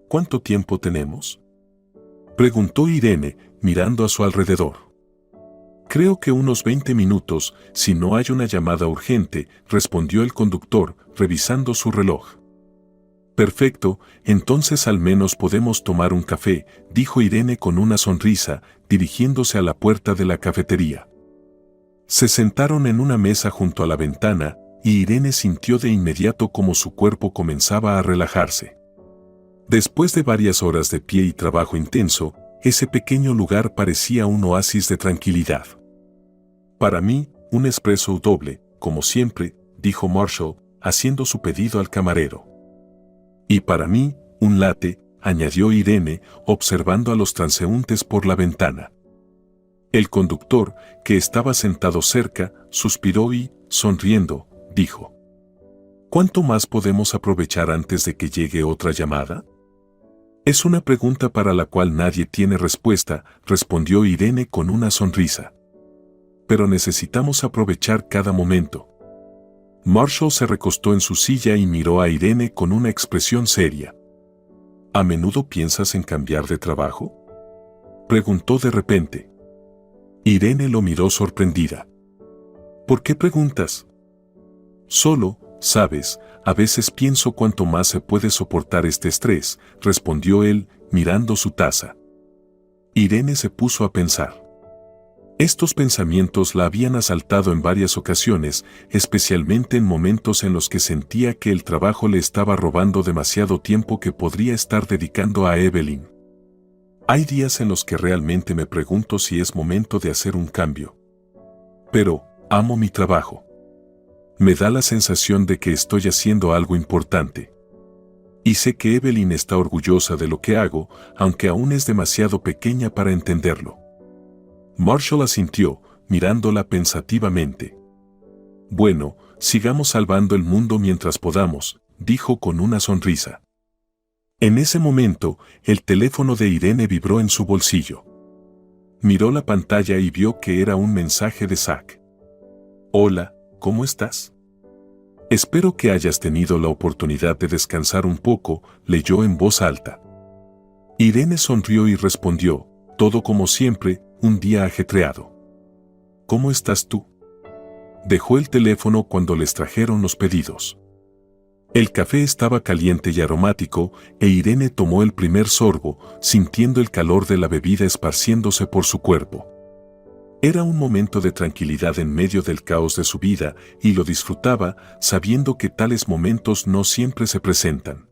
¿Cuánto tiempo tenemos?, preguntó Irene, mirando a su alrededor. Creo que unos 20 minutos, si no hay una llamada urgente, respondió el conductor, revisando su reloj. Perfecto, entonces al menos podemos tomar un café, dijo Irene con una sonrisa, dirigiéndose a la puerta de la cafetería. Se sentaron en una mesa junto a la ventana, y Irene sintió de inmediato como su cuerpo comenzaba a relajarse. Después de varias horas de pie y trabajo intenso, ese pequeño lugar parecía un oasis de tranquilidad. Para mí, un espresso doble, como siempre, dijo Marshall, haciendo su pedido al camarero. Y para mí, un latte, añadió Irene, observando a los transeúntes por la ventana. El conductor, que estaba sentado cerca, suspiró y, sonriendo, dijo: ¿Cuánto más podemos aprovechar antes de que llegue otra llamada? Es una pregunta para la cual nadie tiene respuesta, respondió Irene con una sonrisa. Pero necesitamos aprovechar cada momento. Marshall se recostó en su silla y miró a Irene con una expresión seria. ¿A menudo piensas en cambiar de trabajo?, preguntó de repente. Irene lo miró sorprendida. ¿Por qué preguntas? Solo, sabes, a veces pienso cuánto más se puede soportar este estrés, respondió él, mirando su taza. Irene se puso a pensar. Estos pensamientos la habían asaltado en varias ocasiones, especialmente en momentos en los que sentía que el trabajo le estaba robando demasiado tiempo que podría estar dedicando a Evelyn. Hay días en los que realmente me pregunto si es momento de hacer un cambio. Pero, amo mi trabajo. Me da la sensación de que estoy haciendo algo importante. Y sé que Evelyn está orgullosa de lo que hago, aunque aún es demasiado pequeña para entenderlo. Marshall asintió, mirándola pensativamente. Bueno, sigamos salvando el mundo mientras podamos, dijo con una sonrisa. En ese momento, el teléfono de Irene vibró en su bolsillo. Miró la pantalla y vio que era un mensaje de Zach. Hola, ¿cómo estás? Espero que hayas tenido la oportunidad de descansar un poco, leyó en voz alta. Irene sonrió y respondió, todo como siempre, un día ajetreado. ¿Cómo estás tú? Dejó el teléfono cuando les trajeron los pedidos. El café estaba caliente y aromático, e Irene tomó el primer sorbo, sintiendo el calor de la bebida esparciéndose por su cuerpo. Era un momento de tranquilidad en medio del caos de su vida, y lo disfrutaba, sabiendo que tales momentos no siempre se presentan.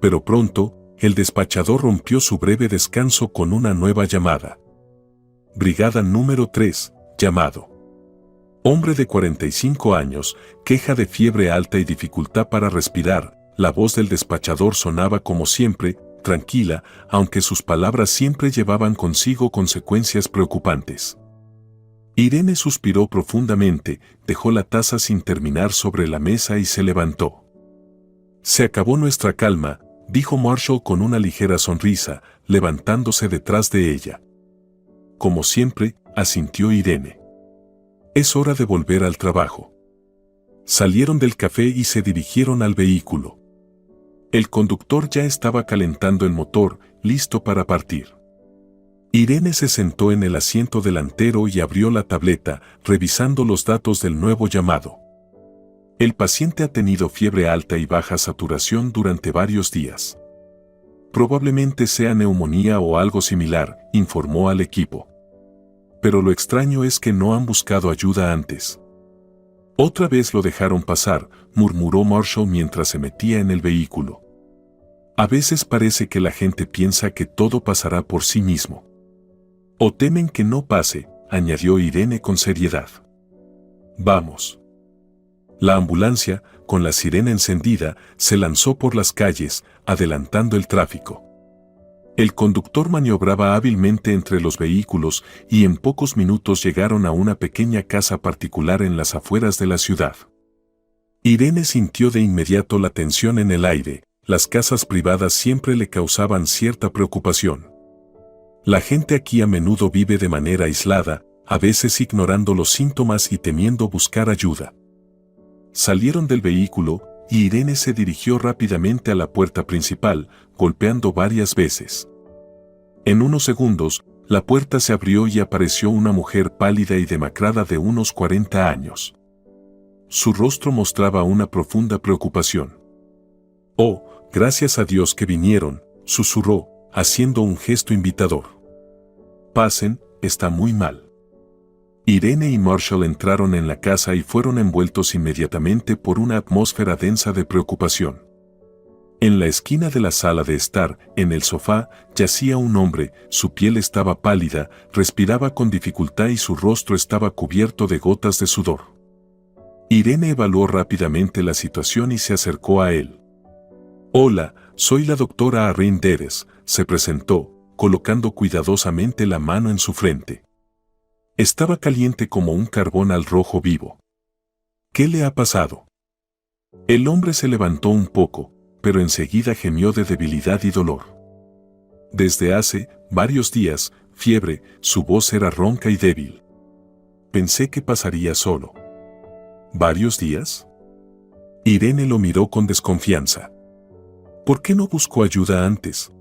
Pero pronto, el despachador rompió su breve descanso con una nueva llamada. Brigada número 3, llamado. Hombre de 45 años, queja de fiebre alta y dificultad para respirar. La voz del despachador sonaba como siempre, tranquila, aunque sus palabras siempre llevaban consigo consecuencias preocupantes. Irene suspiró profundamente, dejó la taza sin terminar sobre la mesa y se levantó. Se acabó nuestra calma, dijo Marshall con una ligera sonrisa, levantándose detrás de ella. Como siempre, asintió Irene. Es hora de volver al trabajo. Salieron del café y se dirigieron al vehículo. El conductor ya estaba calentando el motor, listo para partir. Irene se sentó en el asiento delantero y abrió la tableta, revisando los datos del nuevo llamado. El paciente ha tenido fiebre alta y baja saturación durante varios días. Probablemente sea neumonía o algo similar, informó al equipo. Pero lo extraño es que no han buscado ayuda antes. Otra vez lo dejaron pasar, murmuró Marshall mientras se metía en el vehículo. A veces parece que la gente piensa que todo pasará por sí mismo. O temen que no pase, añadió Irene con seriedad. Vamos. La ambulancia, con la sirena encendida, se lanzó por las calles, adelantando el tráfico. El conductor maniobraba hábilmente entre los vehículos y en pocos minutos llegaron a una pequeña casa particular en las afueras de la ciudad. Irene sintió de inmediato la tensión en el aire, las casas privadas siempre le causaban cierta preocupación. La gente aquí a menudo vive de manera aislada, a veces ignorando los síntomas y temiendo buscar ayuda. Salieron del vehículo y Irene se dirigió rápidamente a la puerta principal, golpeando varias veces. En unos segundos, la puerta se abrió y apareció una mujer pálida y demacrada de unos 40 años. Su rostro mostraba una profunda preocupación. «Oh, gracias a Dios que vinieron», susurró, haciendo un gesto invitador. «Pasen, está muy mal». Irene y Marshall entraron en la casa y fueron envueltos inmediatamente por una atmósfera densa de preocupación. En la esquina de la sala de estar, en el sofá, yacía un hombre, su piel estaba pálida, respiraba con dificultad y su rostro estaba cubierto de gotas de sudor. Irene evaluó rápidamente la situación y se acercó a él. «Hola, soy la doctora Irene Dedes», se presentó, colocando cuidadosamente la mano en su frente. Estaba caliente como un carbón al rojo vivo. «¿Qué le ha pasado?» El hombre se levantó un poco, pero enseguida gemió de debilidad y dolor. Desde hace varios días, fiebre, su voz era ronca y débil. Pensé que pasaría solo. ¿Varios días? Irene lo miró con desconfianza. ¿Por qué no buscó ayuda antes?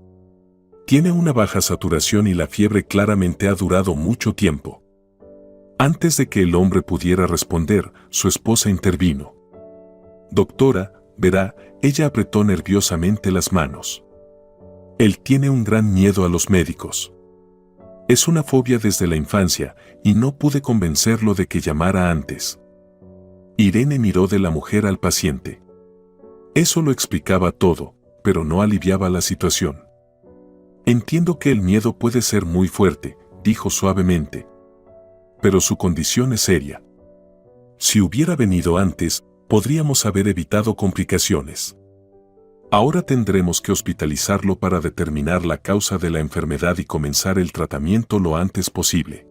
Tiene una baja saturación y la fiebre claramente ha durado mucho tiempo. Antes de que el hombre pudiera responder, su esposa intervino. «Doctora, verá», ella apretó nerviosamente las manos. «Él tiene un gran miedo a los médicos. Es una fobia desde la infancia y no pude convencerlo de que llamara antes». Irene miró de la mujer al paciente. Eso lo explicaba todo, pero no aliviaba la situación. «Entiendo que el miedo puede ser muy fuerte», dijo suavemente. «Pero su condición es seria. Si hubiera venido antes, podríamos haber evitado complicaciones. Ahora tendremos que hospitalizarlo para determinar la causa de la enfermedad y comenzar el tratamiento lo antes posible».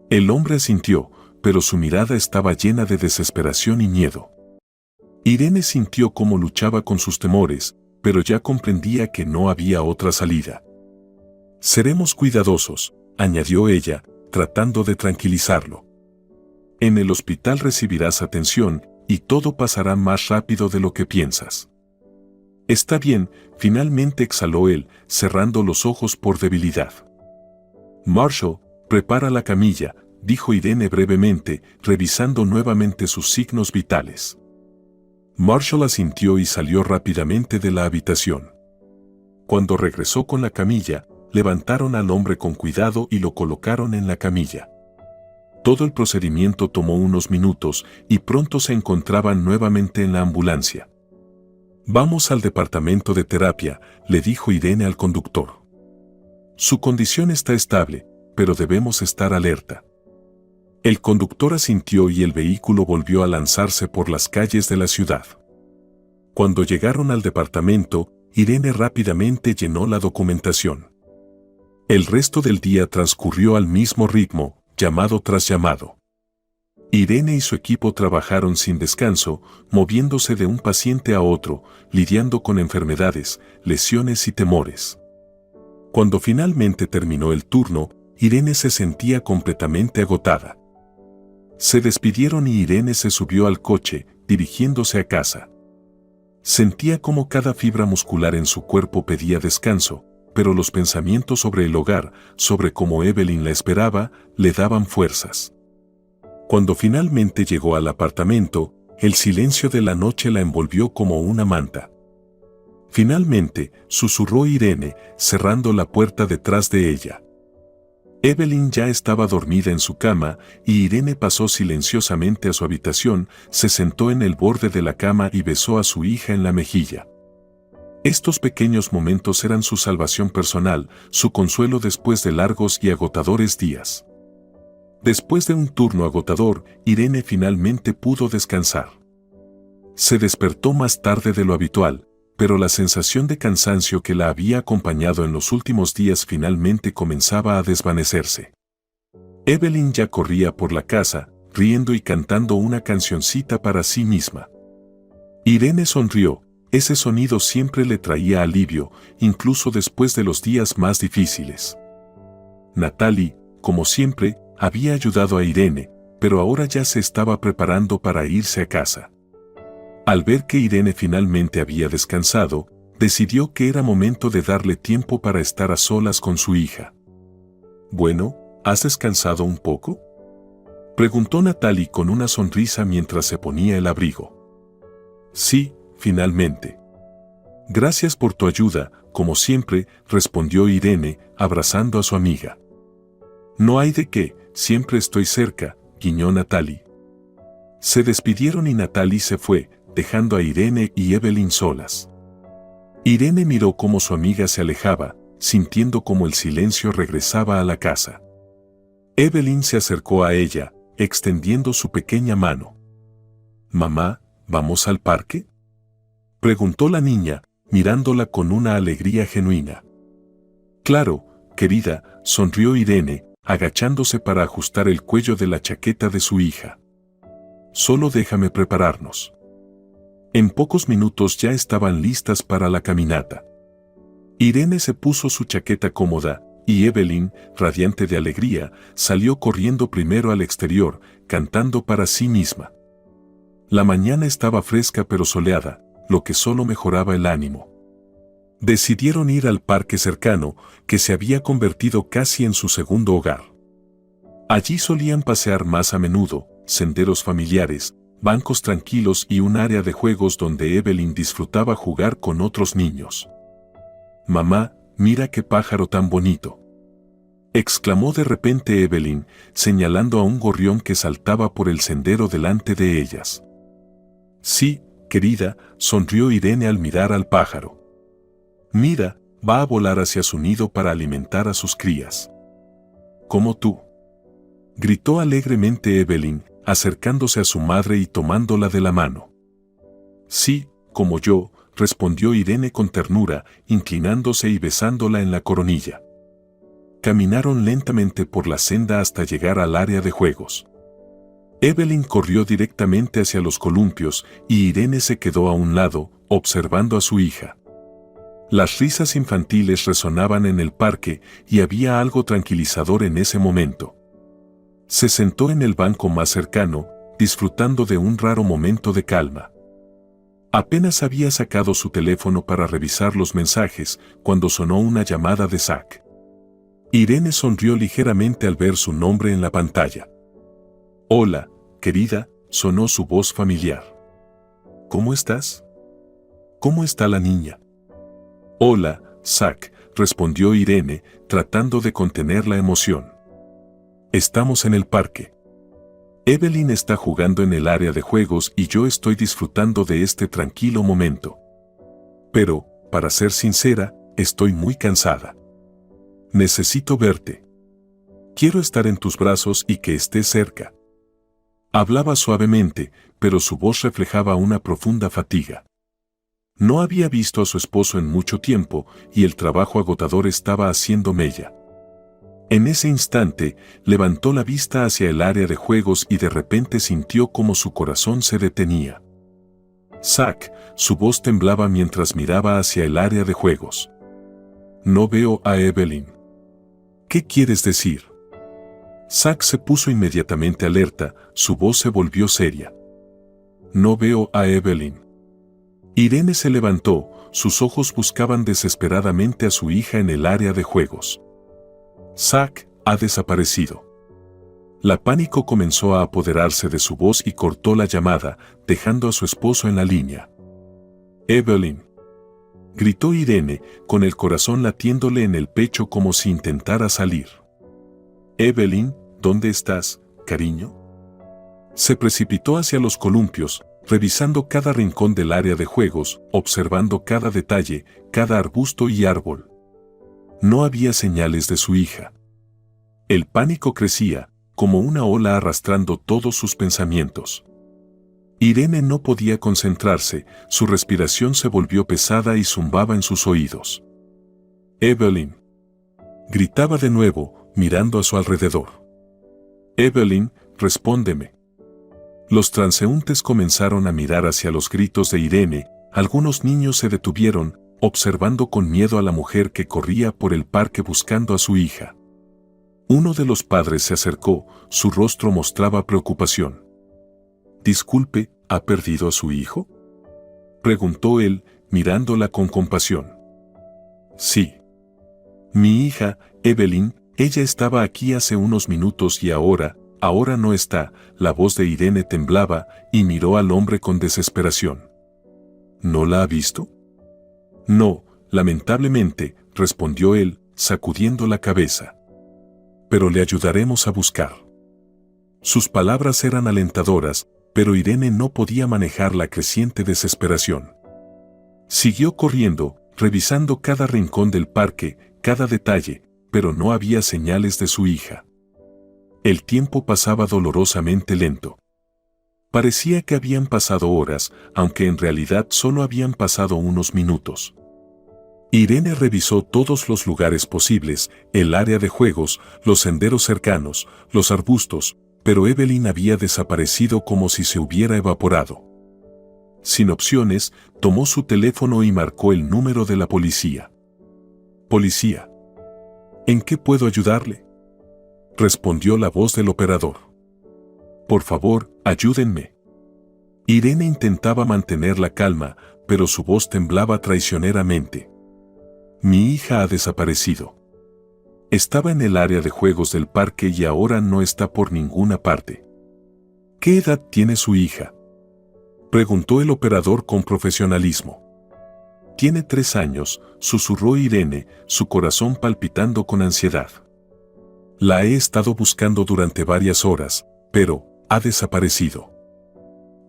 El hombre asintió, pero su mirada estaba llena de desesperación y miedo. Irene sintió cómo luchaba con sus temores, pero ya comprendía que no había otra salida. «Seremos cuidadosos», añadió ella, tratando de tranquilizarlo. «En el hospital recibirás atención y todo pasará más rápido de lo que piensas». «Está bien», finalmente exhaló él, cerrando los ojos por debilidad. «Marshall, prepara la camilla», dijo Irene brevemente, revisando nuevamente sus signos vitales. Marshall asintió y salió rápidamente de la habitación. Cuando regresó con la camilla, levantaron al hombre con cuidado y lo colocaron en la camilla. Todo el procedimiento tomó unos minutos y pronto se encontraban nuevamente en la ambulancia. «Vamos al departamento de terapia», le dijo Irene al conductor. «Su condición está estable, pero debemos estar alerta». El conductor asintió y el vehículo volvió a lanzarse por las calles de la ciudad. Cuando llegaron al departamento, Irene rápidamente llenó la documentación. El resto del día transcurrió al mismo ritmo, llamado tras llamado. Irene y su equipo trabajaron sin descanso, moviéndose de un paciente a otro, lidiando con enfermedades, lesiones y temores. Cuando finalmente terminó el turno, Irene se sentía completamente agotada. Se despidieron y Irene se subió al coche, dirigiéndose a casa. Sentía como cada fibra muscular en su cuerpo pedía descanso, pero los pensamientos sobre el hogar, sobre cómo Evelyn la esperaba, le daban fuerzas. Cuando finalmente llegó al apartamento, el silencio de la noche la envolvió como una manta. Finalmente, susurró Irene, cerrando la puerta detrás de ella. Evelyn ya estaba dormida en su cama y Irene pasó silenciosamente a su habitación, se sentó en el borde de la cama y besó a su hija en la mejilla. Estos pequeños momentos eran su salvación personal, su consuelo después de largos y agotadores días. Después de un turno agotador, Irene finalmente pudo descansar. Se despertó más tarde de lo habitual, pero la sensación de cansancio que la había acompañado en los últimos días finalmente comenzaba a desvanecerse. Evelyn ya corría por la casa, riendo y cantando una cancioncita para sí misma. Irene sonrió, Ese sonido siempre le traía alivio, incluso después de los días más difíciles. Natalie, como siempre, había ayudado a Irene, pero ahora ya se estaba preparando para irse a casa. Al ver que Irene finalmente había descansado, decidió que era momento de darle tiempo para estar a solas con su hija. «Bueno, ¿has descansado un poco?», preguntó Natalie con una sonrisa mientras se ponía el abrigo. «Sí, finalmente. Gracias por tu ayuda, como siempre», respondió Irene, abrazando a su amiga. «No hay de qué, siempre estoy cerca», guiñó Natalie. Se despidieron y Natalie se fue, dejando a Irene y Evelyn solas. Irene miró cómo su amiga se alejaba, sintiendo cómo el silencio regresaba a la casa. Evelyn se acercó a ella, extendiendo su pequeña mano. «Mamá, ¿vamos al parque?», preguntó la niña, mirándola con una alegría genuina. «Claro, querida», sonrió Irene, agachándose para ajustar el cuello de la chaqueta de su hija. «Solo déjame prepararnos». En pocos minutos ya estaban listas para la caminata. Irene se puso su chaqueta cómoda, y Evelyn, radiante de alegría, salió corriendo primero al exterior, cantando para sí misma. La mañana estaba fresca pero soleada, lo que solo mejoraba el ánimo. Decidieron ir al parque cercano, que se había convertido casi en su segundo hogar. Allí solían pasear más a menudo, senderos familiares, bancos tranquilos y un área de juegos donde Evelyn disfrutaba jugar con otros niños. «Mamá, mira qué pájaro tan bonito», exclamó de repente Evelyn, señalando a un gorrión que saltaba por el sendero delante de ellas. «Sí, querida», sonrió Irene al mirar al pájaro. «Mira, va a volar hacia su nido para alimentar a sus crías». «Como tú», gritó alegremente Evelyn, acercándose a su madre y tomándola de la mano. «Sí, como yo», respondió Irene con ternura, inclinándose y besándola en la coronilla. Caminaron lentamente por la senda hasta llegar al área de juegos. Evelyn corrió directamente hacia los columpios y Irene se quedó a un lado, observando a su hija. Las risas infantiles resonaban en el parque y había algo tranquilizador en ese momento. Se sentó en el banco más cercano, disfrutando de un raro momento de calma. Apenas había sacado su teléfono para revisar los mensajes cuando sonó una llamada de Zack. Irene sonrió ligeramente al ver su nombre en la pantalla. «Hola, querida», sonó su voz familiar. «¿Cómo estás? ¿Cómo está la niña?». «Hola, Zack», respondió Irene, tratando de contener la emoción. «Estamos en el parque. Evelyn está jugando en el área de juegos y yo estoy disfrutando de este tranquilo momento. Pero, para ser sincera, estoy muy cansada. Necesito verte. Quiero estar en tus brazos y que estés cerca». Hablaba suavemente, pero su voz reflejaba una profunda fatiga. No había visto a su esposo en mucho tiempo y el trabajo agotador estaba haciendo mella. En ese instante, levantó la vista hacia el área de juegos y de repente sintió como su corazón se detenía. «Zack», su voz temblaba mientras miraba hacia el área de juegos. «No veo a Evelyn». «¿Qué quieres decir?». Zack se puso inmediatamente alerta, su voz se volvió seria. «No veo a Evelyn». Irene se levantó, sus ojos buscaban desesperadamente a su hija en el área de juegos. «Zack ha desaparecido». La pánico comenzó a apoderarse de su voz y cortó la llamada, dejando a su esposo en la línea. «Evelyn», gritó Irene, con el corazón latiéndole en el pecho como si intentara salir. «Evelyn, ¿dónde estás, cariño?». Se precipitó hacia los columpios, revisando cada rincón del área de juegos, observando cada detalle, cada arbusto y árbol. No había señales de su hija. El pánico crecía, como una ola arrastrando todos sus pensamientos. Irene no podía concentrarse, su respiración se volvió pesada y zumbaba en sus oídos. «Evelyn», gritaba de nuevo, mirando a su alrededor. «Evelyn, respóndeme». Los transeúntes comenzaron a mirar hacia los gritos de Irene, algunos niños se detuvieron, observando con miedo a la mujer que corría por el parque buscando a su hija. Uno de los padres se acercó, su rostro mostraba preocupación. «Disculpe, ¿ha perdido a su hijo?», preguntó él, mirándola con compasión. «Sí. Mi hija, Evelyn, ella estaba aquí hace unos minutos y ahora no está». La voz de Irene temblaba y miró al hombre con desesperación. «¿No la ha visto?». «No, lamentablemente», respondió él, sacudiendo la cabeza. «Pero le ayudaremos a buscar». Sus palabras eran alentadoras, pero Irene no podía manejar la creciente desesperación. Siguió corriendo, revisando cada rincón del parque, cada detalle, pero no había señales de su hija. El tiempo pasaba dolorosamente lento. Parecía que habían pasado horas, aunque en realidad solo habían pasado unos minutos. Irene revisó todos los lugares posibles, el área de juegos, los senderos cercanos, los arbustos, pero Evelyn había desaparecido como si se hubiera evaporado. Sin opciones, tomó su teléfono y marcó el número de la policía. «Policía. ¿En qué puedo ayudarle?», respondió la voz del operador. «Por favor, ayúdenme». Irene intentaba mantener la calma, pero su voz temblaba traicioneramente. «Mi hija ha desaparecido. Estaba en el área de juegos del parque y ahora no está por ninguna parte». «¿Qué edad tiene su hija?», preguntó el operador con profesionalismo. «Tiene 3 años», susurró Irene, su corazón palpitando con ansiedad. «La he estado buscando durante varias horas, pero ha desaparecido.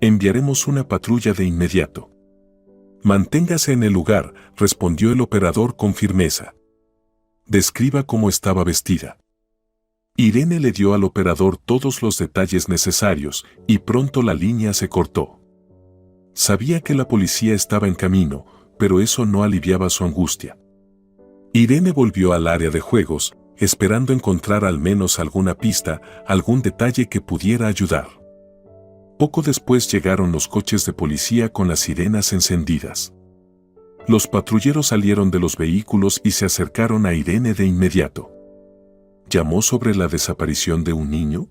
Enviaremos una patrulla de inmediato». «Manténgase en el lugar», respondió el operador con firmeza. «Describa cómo estaba vestida». Irene le dio al operador todos los detalles necesarios y pronto la línea se cortó. Sabía que la policía estaba en camino, pero eso no aliviaba su angustia. Irene volvió al área de juegos, esperando encontrar al menos alguna pista, algún detalle que pudiera ayudar. Poco después llegaron los coches de policía con las sirenas encendidas. Los patrulleros salieron de los vehículos y se acercaron a Irene de inmediato. ¿Llamó sobre la desaparición de un niño?,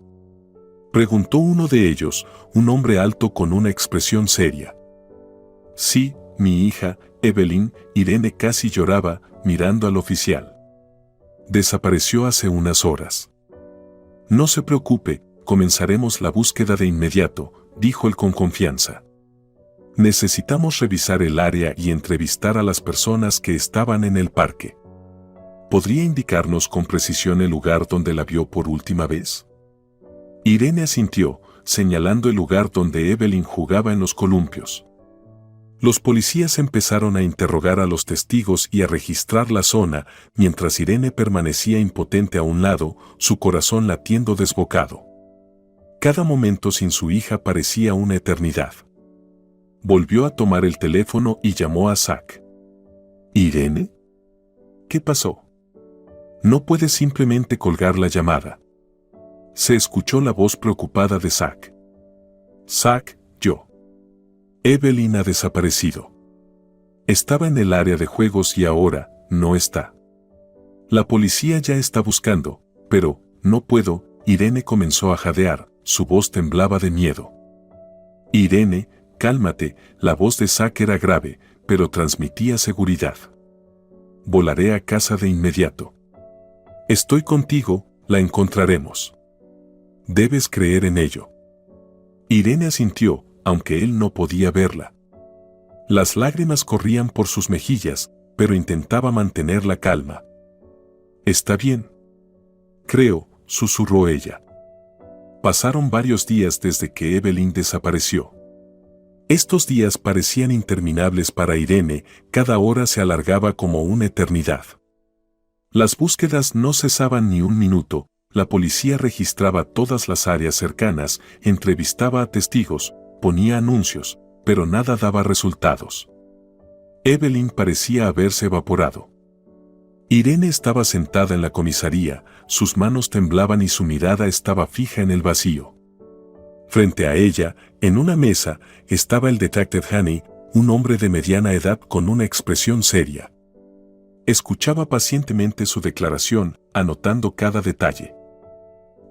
preguntó uno de ellos, un hombre alto con una expresión seria. «Sí, mi hija, Evelyn», Irene casi lloraba, mirando al oficial. «Desapareció hace unas horas». «No se preocupe, comenzaremos la búsqueda de inmediato», dijo él con confianza. «Necesitamos revisar el área y entrevistar a las personas que estaban en el parque. ¿Podría indicarnos con precisión el lugar donde la vio por última vez?». Irene asintió, señalando el lugar donde Evelyn jugaba en los columpios. Los policías empezaron a interrogar a los testigos y a registrar la zona, mientras Irene permanecía impotente a un lado, su corazón latiendo desbocado. Cada momento sin su hija parecía una eternidad. Volvió a tomar el teléfono y llamó a Zach. «¿Irene? ¿Qué pasó? No puede simplemente colgar la llamada». Se escuchó la voz preocupada de Zach. «Zach, yo. Evelyn ha desaparecido. Estaba en el área de juegos y ahora no está. La policía ya está buscando, pero no puedo». Irene comenzó a jadear, su voz temblaba de miedo. «Irene, cálmate», la voz de Zach era grave, pero transmitía seguridad. «Volaré a casa de inmediato. Estoy contigo, la encontraremos. Debes creer en ello». Irene asintió, aunque él no podía verla. Las lágrimas corrían por sus mejillas, pero intentaba mantener la calma. «Está bien. Creo», susurró ella. Pasaron varios días desde que Evelyn desapareció. Estos días parecían interminables para Irene, cada hora se alargaba como una eternidad. Las búsquedas no cesaban ni un minuto, la policía registraba todas las áreas cercanas, entrevistaba a testigos, ponía anuncios, pero nada daba resultados. Evelyn parecía haberse evaporado. Irene estaba sentada en la comisaría, sus manos temblaban y su mirada estaba fija en el vacío. Frente a ella, en una mesa, estaba el detective Honey, un hombre de mediana edad con una expresión seria. Escuchaba pacientemente su declaración, anotando cada detalle.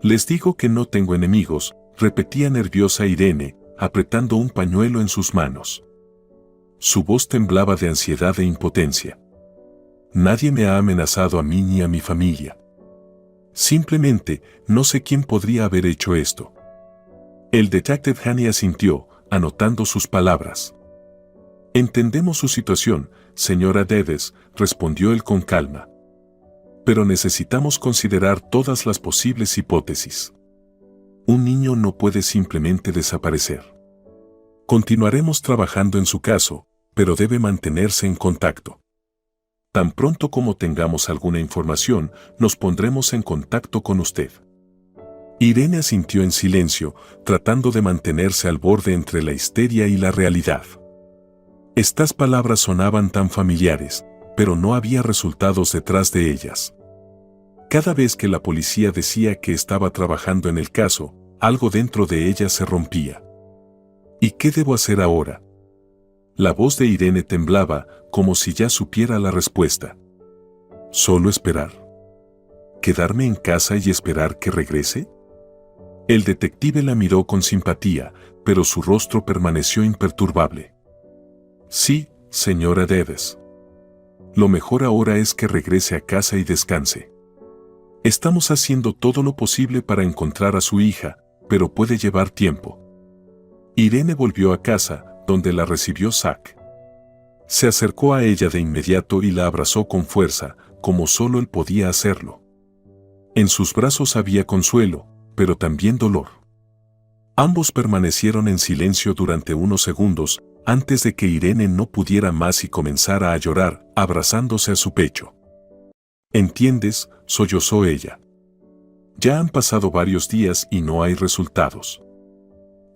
Les digo que no tengo enemigos, repetía nerviosa Irene, apretando un pañuelo en sus manos. Su voz temblaba de ansiedad e impotencia. Nadie me ha amenazado a mí ni a mi familia. Simplemente, no sé quién podría haber hecho esto. El detective Haney asintió, anotando sus palabras. Entendemos su situación, señora Davis, respondió él con calma. Pero necesitamos considerar todas las posibles hipótesis. Un niño no puede simplemente desaparecer. Continuaremos trabajando en su caso, pero debe mantenerse en contacto. Tan pronto como tengamos alguna información, nos pondremos en contacto con usted. Irene asintió en silencio, tratando de mantenerse al borde entre la histeria y la realidad. Estas palabras sonaban tan familiares, pero no había resultados detrás de ellas. Cada vez que la policía decía que estaba trabajando en el caso, algo dentro de ella se rompía. ¿Y qué debo hacer ahora? La voz de Irene temblaba, como si ya supiera la respuesta. ¿Solo esperar? ¿Quedarme en casa y esperar que regrese? El detective la miró con simpatía, pero su rostro permaneció imperturbable. Sí, señora Davis. Lo mejor ahora es que regrese a casa y descanse. Estamos haciendo todo lo posible para encontrar a su hija, pero puede llevar tiempo. Irene volvió a casa, donde la recibió Zack. Se acercó a ella de inmediato y la abrazó con fuerza, como solo él podía hacerlo. En sus brazos había consuelo, pero también dolor. Ambos permanecieron en silencio durante unos segundos, antes de que Irene no pudiera más y comenzara a llorar, abrazándose a su pecho. ¿Entiendes?, sollozó ella. Ya han pasado varios días y no hay resultados.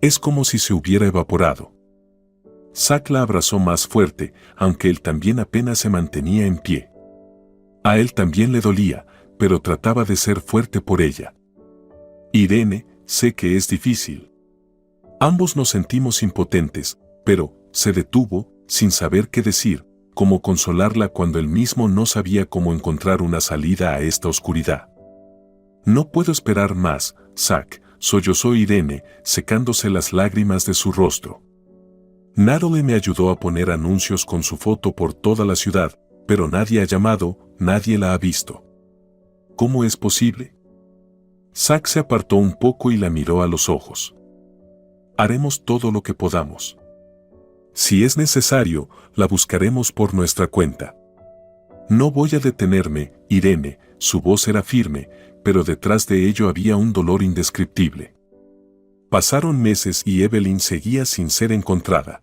Es como si se hubiera evaporado. Zack la abrazó más fuerte, aunque él también apenas se mantenía en pie. A él también le dolía, pero trataba de ser fuerte por ella. Irene, sé que es difícil. Ambos nos sentimos impotentes, pero, se detuvo, sin saber qué decir, cómo consolarla cuando él mismo no sabía cómo encontrar una salida a esta oscuridad. No puedo esperar más, Zack, sollozó Irene, secándose las lágrimas de su rostro. Natalie me ayudó a poner anuncios con su foto por toda la ciudad, pero nadie ha llamado, nadie la ha visto. ¿Cómo es posible? Zack se apartó un poco y la miró a los ojos. Haremos todo lo que podamos. Si es necesario, la buscaremos por nuestra cuenta. No voy a detenerme, Irene, su voz era firme, pero detrás de ello había un dolor indescriptible. Pasaron meses y Evelyn seguía sin ser encontrada.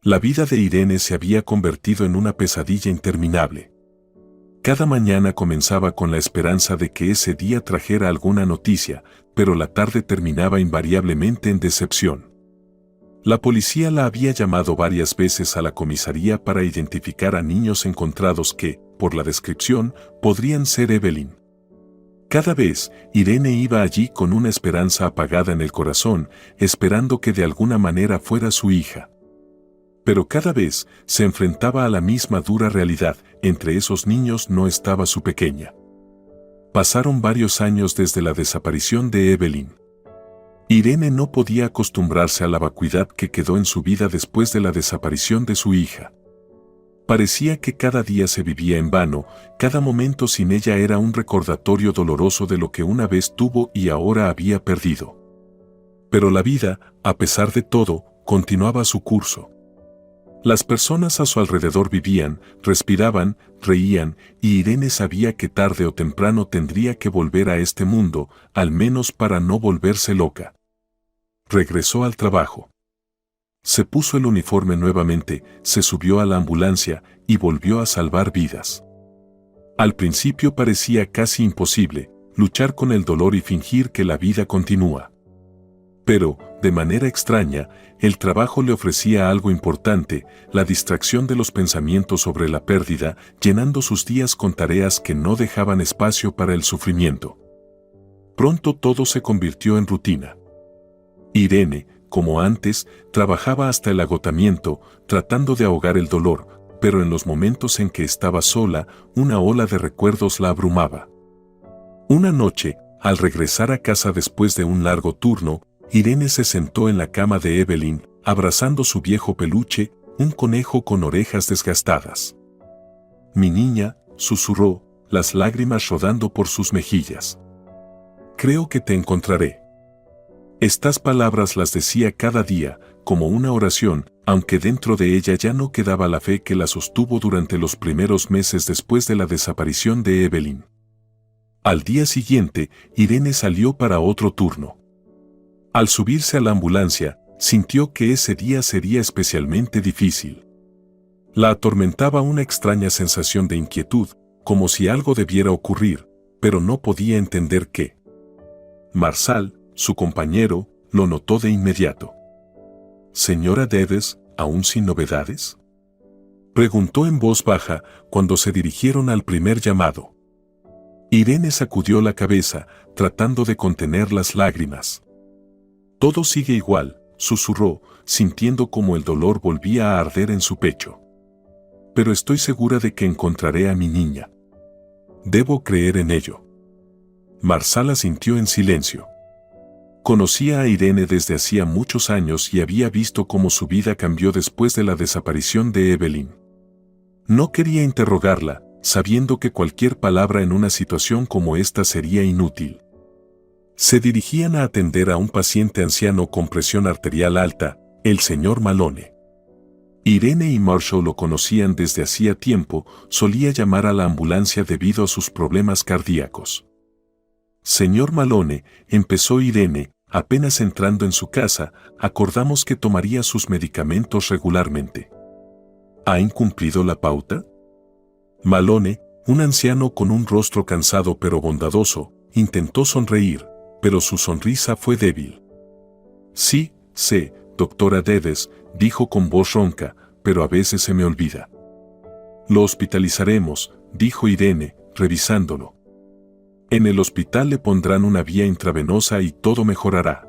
La vida de Irene se había convertido en una pesadilla interminable. Cada mañana comenzaba con la esperanza de que ese día trajera alguna noticia, pero la tarde terminaba invariablemente en decepción. La policía la había llamado varias veces a la comisaría para identificar a niños encontrados que, por la descripción, podrían ser Evelyn. Cada vez, Irene iba allí con una esperanza apagada en el corazón, esperando que de alguna manera fuera su hija. Pero cada vez se enfrentaba a la misma dura realidad, entre esos niños no estaba su pequeña. Pasaron varios años desde la desaparición de Evelyn. Irene no podía acostumbrarse a la vacuidad que quedó en su vida después de la desaparición de su hija. Parecía que cada día se vivía en vano, cada momento sin ella era un recordatorio doloroso de lo que una vez tuvo y ahora había perdido. Pero la vida, a pesar de todo, continuaba su curso. Las personas a su alrededor vivían, respiraban, reían, y Irene sabía que tarde o temprano tendría que volver a este mundo, al menos para no volverse loca. Regresó al trabajo. Se puso el uniforme nuevamente, se subió a la ambulancia y volvió a salvar vidas. Al principio parecía casi imposible, luchar con el dolor y fingir que la vida continúa. Pero, de manera extraña, el trabajo le ofrecía algo importante, la distracción de los pensamientos sobre la pérdida, llenando sus días con tareas que no dejaban espacio para el sufrimiento. Pronto todo se convirtió en rutina. Irene, como antes, trabajaba hasta el agotamiento, tratando de ahogar el dolor, pero en los momentos en que estaba sola, una ola de recuerdos la abrumaba. Una noche, al regresar a casa después de un largo turno, Irene se sentó en la cama de Evelyn, abrazando su viejo peluche, un conejo con orejas desgastadas. «Mi niña», susurró, las lágrimas rodando por sus mejillas. «Creo que te encontraré». Estas palabras las decía cada día, como una oración, aunque dentro de ella ya no quedaba la fe que la sostuvo durante los primeros meses después de la desaparición de Evelyn. Al día siguiente, Irene salió para otro turno. Al subirse a la ambulancia, sintió que ese día sería especialmente difícil. La atormentaba una extraña sensación de inquietud, como si algo debiera ocurrir, pero no podía entender qué. Marshall, su compañero, lo notó de inmediato. «Señora Dedes, ¿aún sin novedades?», preguntó en voz baja cuando se dirigieron al primer llamado. Irene sacudió la cabeza, tratando de contener las lágrimas. «Todo sigue igual», susurró, sintiendo como el dolor volvía a arder en su pecho. «Pero estoy segura de que encontraré a mi niña. Debo creer en ello». Marshall asintió en silencio. Conocía a Irene desde hacía muchos años y había visto cómo su vida cambió después de la desaparición de Evelyn. No quería interrogarla, sabiendo que cualquier palabra en una situación como esta sería inútil. Se dirigían a atender a un paciente anciano con presión arterial alta, el señor Malone. Irene y Marshall lo conocían desde hacía tiempo, solía llamar a la ambulancia debido a sus problemas cardíacos. «Señor Malone», empezó Irene, apenas entrando en su casa, «acordamos que tomaría sus medicamentos regularmente. ¿Ha incumplido la pauta?». Malone, un anciano con un rostro cansado pero bondadoso, intentó sonreír, pero su sonrisa fue débil. «Sí, sé, doctora Dedes», dijo con voz ronca, «pero a veces se me olvida». «Lo hospitalizaremos», dijo Irene, revisándolo. «En el hospital le pondrán una vía intravenosa y todo mejorará».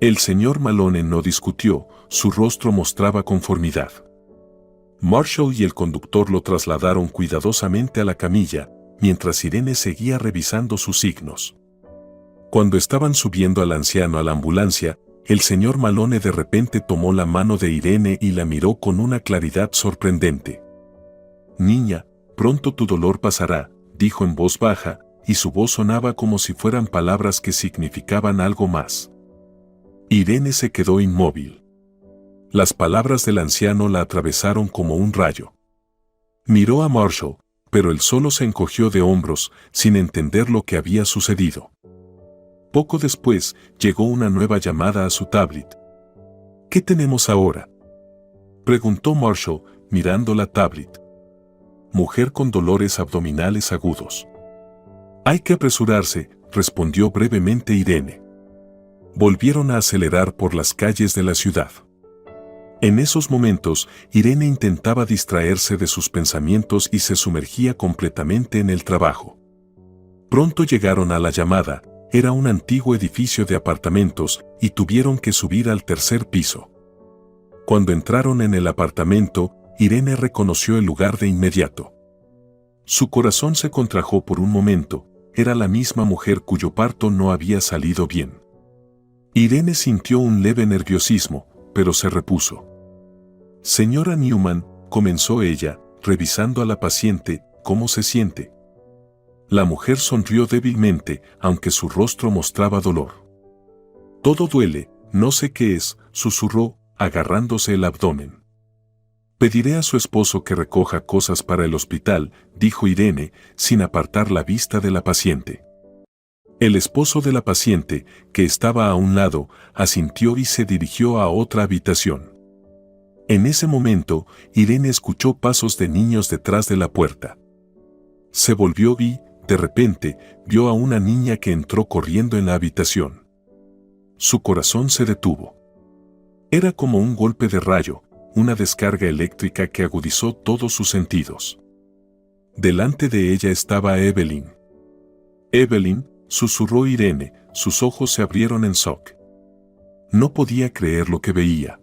El señor Malone no discutió, su rostro mostraba conformidad. Marshall y el conductor lo trasladaron cuidadosamente a la camilla, mientras Irene seguía revisando sus signos. Cuando estaban subiendo al anciano a la ambulancia, el señor Malone de repente tomó la mano de Irene y la miró con una claridad sorprendente. «Niña, pronto tu dolor pasará», dijo en voz baja, y su voz sonaba como si fueran palabras que significaban algo más. Irene se quedó inmóvil. Las palabras del anciano la atravesaron como un rayo. Miró a Marshall, pero él solo se encogió de hombros, sin entender lo que había sucedido. Poco después, llegó una nueva llamada a su tablet. «¿Qué tenemos ahora?», preguntó Marshall, mirando la tablet. «Mujer con dolores abdominales agudos». «Hay que apresurarse», respondió brevemente Irene. Volvieron a acelerar por las calles de la ciudad. En esos momentos, Irene intentaba distraerse de sus pensamientos y se sumergía completamente en el trabajo. Pronto llegaron a la llamada, era un antiguo edificio de apartamentos y tuvieron que subir al tercer piso. Cuando entraron en el apartamento, Irene reconoció el lugar de inmediato. Su corazón se contrajo por un momento, era la misma mujer cuyo parto no había salido bien. Irene sintió un leve nerviosismo, pero se repuso. «Señora Newman», comenzó ella, revisando a la paciente, «¿cómo se siente?». La mujer sonrió débilmente, aunque su rostro mostraba dolor. «Todo duele, no sé qué es», susurró, agarrándose el abdomen. «Pediré a su esposo que recoja cosas para el hospital», dijo Irene, sin apartar la vista de la paciente. El esposo de la paciente, que estaba a un lado, asintió y se dirigió a otra habitación. En ese momento, Irene escuchó pasos de niños detrás de la puerta. Se volvió y, de repente, vio a una niña que entró corriendo en la habitación. Su corazón se detuvo. Era como un golpe de rayo, una descarga eléctrica que agudizó todos sus sentidos. Delante de ella estaba Evelyn. «Evelyn», susurró Irene, sus ojos se abrieron en shock. No podía creer lo que veía.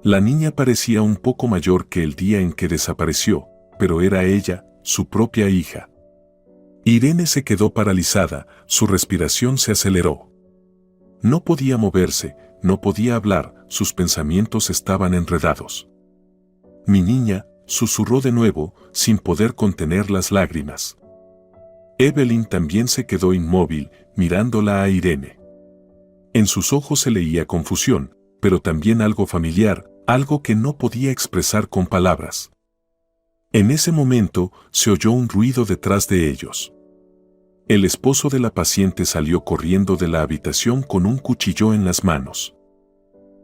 La niña parecía un poco mayor que el día en que desapareció, pero era ella, su propia hija. Irene se quedó paralizada, su respiración se aceleró. No podía moverse, no podía hablar, sus pensamientos estaban enredados. Mi niña, susurró de nuevo, sin poder contener las lágrimas. Evelyn también se quedó inmóvil, mirándola a Irene. En sus ojos se leía confusión, pero también algo familiar, algo que no podía expresar con palabras. En ese momento, se oyó un ruido detrás de ellos. El esposo de la paciente salió corriendo de la habitación con un cuchillo en las manos.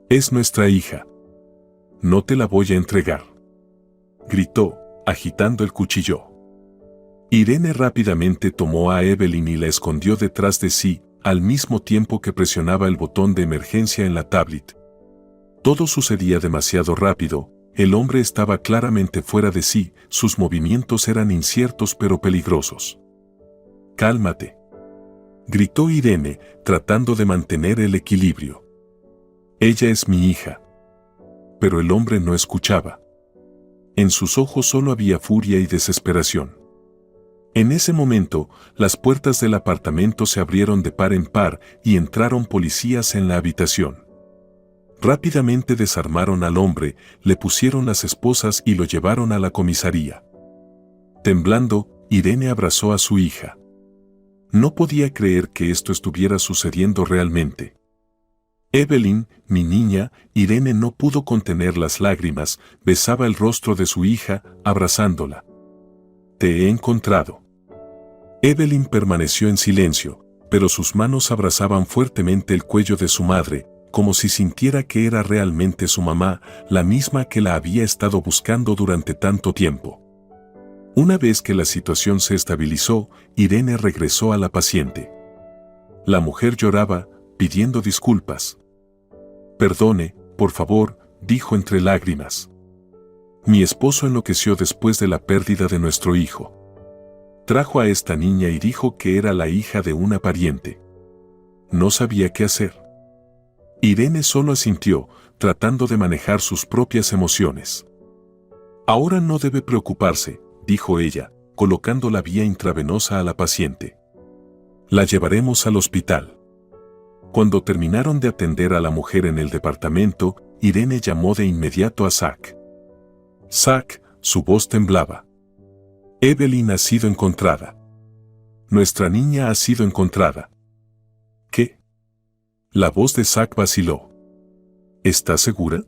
«Es nuestra hija. No te la voy a entregar», gritó, agitando el cuchillo. Irene rápidamente tomó a Evelyn y la escondió detrás de sí, al mismo tiempo que presionaba el botón de emergencia en la tablet. Todo sucedía demasiado rápido, el hombre estaba claramente fuera de sí, sus movimientos eran inciertos pero peligrosos. «Cálmate», gritó Irene, tratando de mantener el equilibrio. «Ella es mi hija». Pero el hombre no escuchaba. En sus ojos solo había furia y desesperación. En ese momento, las puertas del apartamento se abrieron de par en par y entraron policías en la habitación. Rápidamente desarmaron al hombre, le pusieron las esposas y lo llevaron a la comisaría. Temblando, Irene abrazó a su hija. No podía creer que esto estuviera sucediendo realmente. Evelyn, mi niña, Irene no pudo contener las lágrimas, besaba el rostro de su hija, abrazándola. «Te he encontrado». Evelyn permaneció en silencio, pero sus manos abrazaban fuertemente el cuello de su madre, como si sintiera que era realmente su mamá, la misma que la había estado buscando durante tanto tiempo. Una vez que la situación se estabilizó, Irene regresó a la paciente. La mujer lloraba, pidiendo disculpas. «Perdone, por favor», dijo entre lágrimas. «Mi esposo enloqueció después de la pérdida de nuestro hijo. Trajo a esta niña y dijo que era la hija de una pariente. No sabía qué hacer». Irene solo asintió, tratando de manejar sus propias emociones. «Ahora no debe preocuparse», dijo ella, colocando la vía intravenosa a la paciente. «La llevaremos al hospital». Cuando terminaron de atender a la mujer en el departamento, Irene llamó de inmediato a Zach. «Zach», su voz temblaba. «Evelyn ha sido encontrada. Nuestra niña ha sido encontrada». «¿Qué?». La voz de Zach vaciló. «¿Estás segura?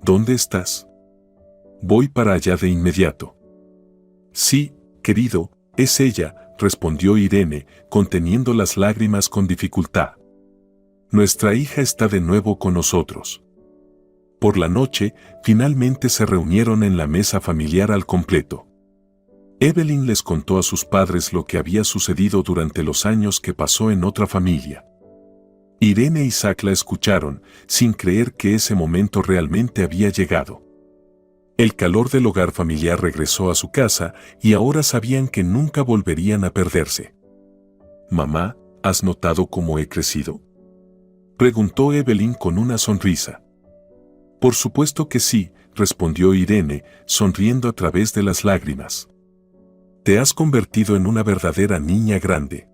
¿Dónde estás?». «Voy para allá de inmediato». «Sí, querido, es ella», respondió Irene, conteniendo las lágrimas con dificultad. «Nuestra hija está de nuevo con nosotros». Por la noche, finalmente se reunieron en la mesa familiar al completo. Evelyn les contó a sus padres lo que había sucedido durante los años que pasó en otra familia. Irene y Zach la escucharon, sin creer que ese momento realmente había llegado. El calor del hogar familiar regresó a su casa y ahora sabían que nunca volverían a perderse. «Mamá, ¿has notado cómo he crecido?», preguntó Evelyn con una sonrisa. «Por supuesto que sí», respondió Irene, sonriendo a través de las lágrimas. «Te has convertido en una verdadera niña grande».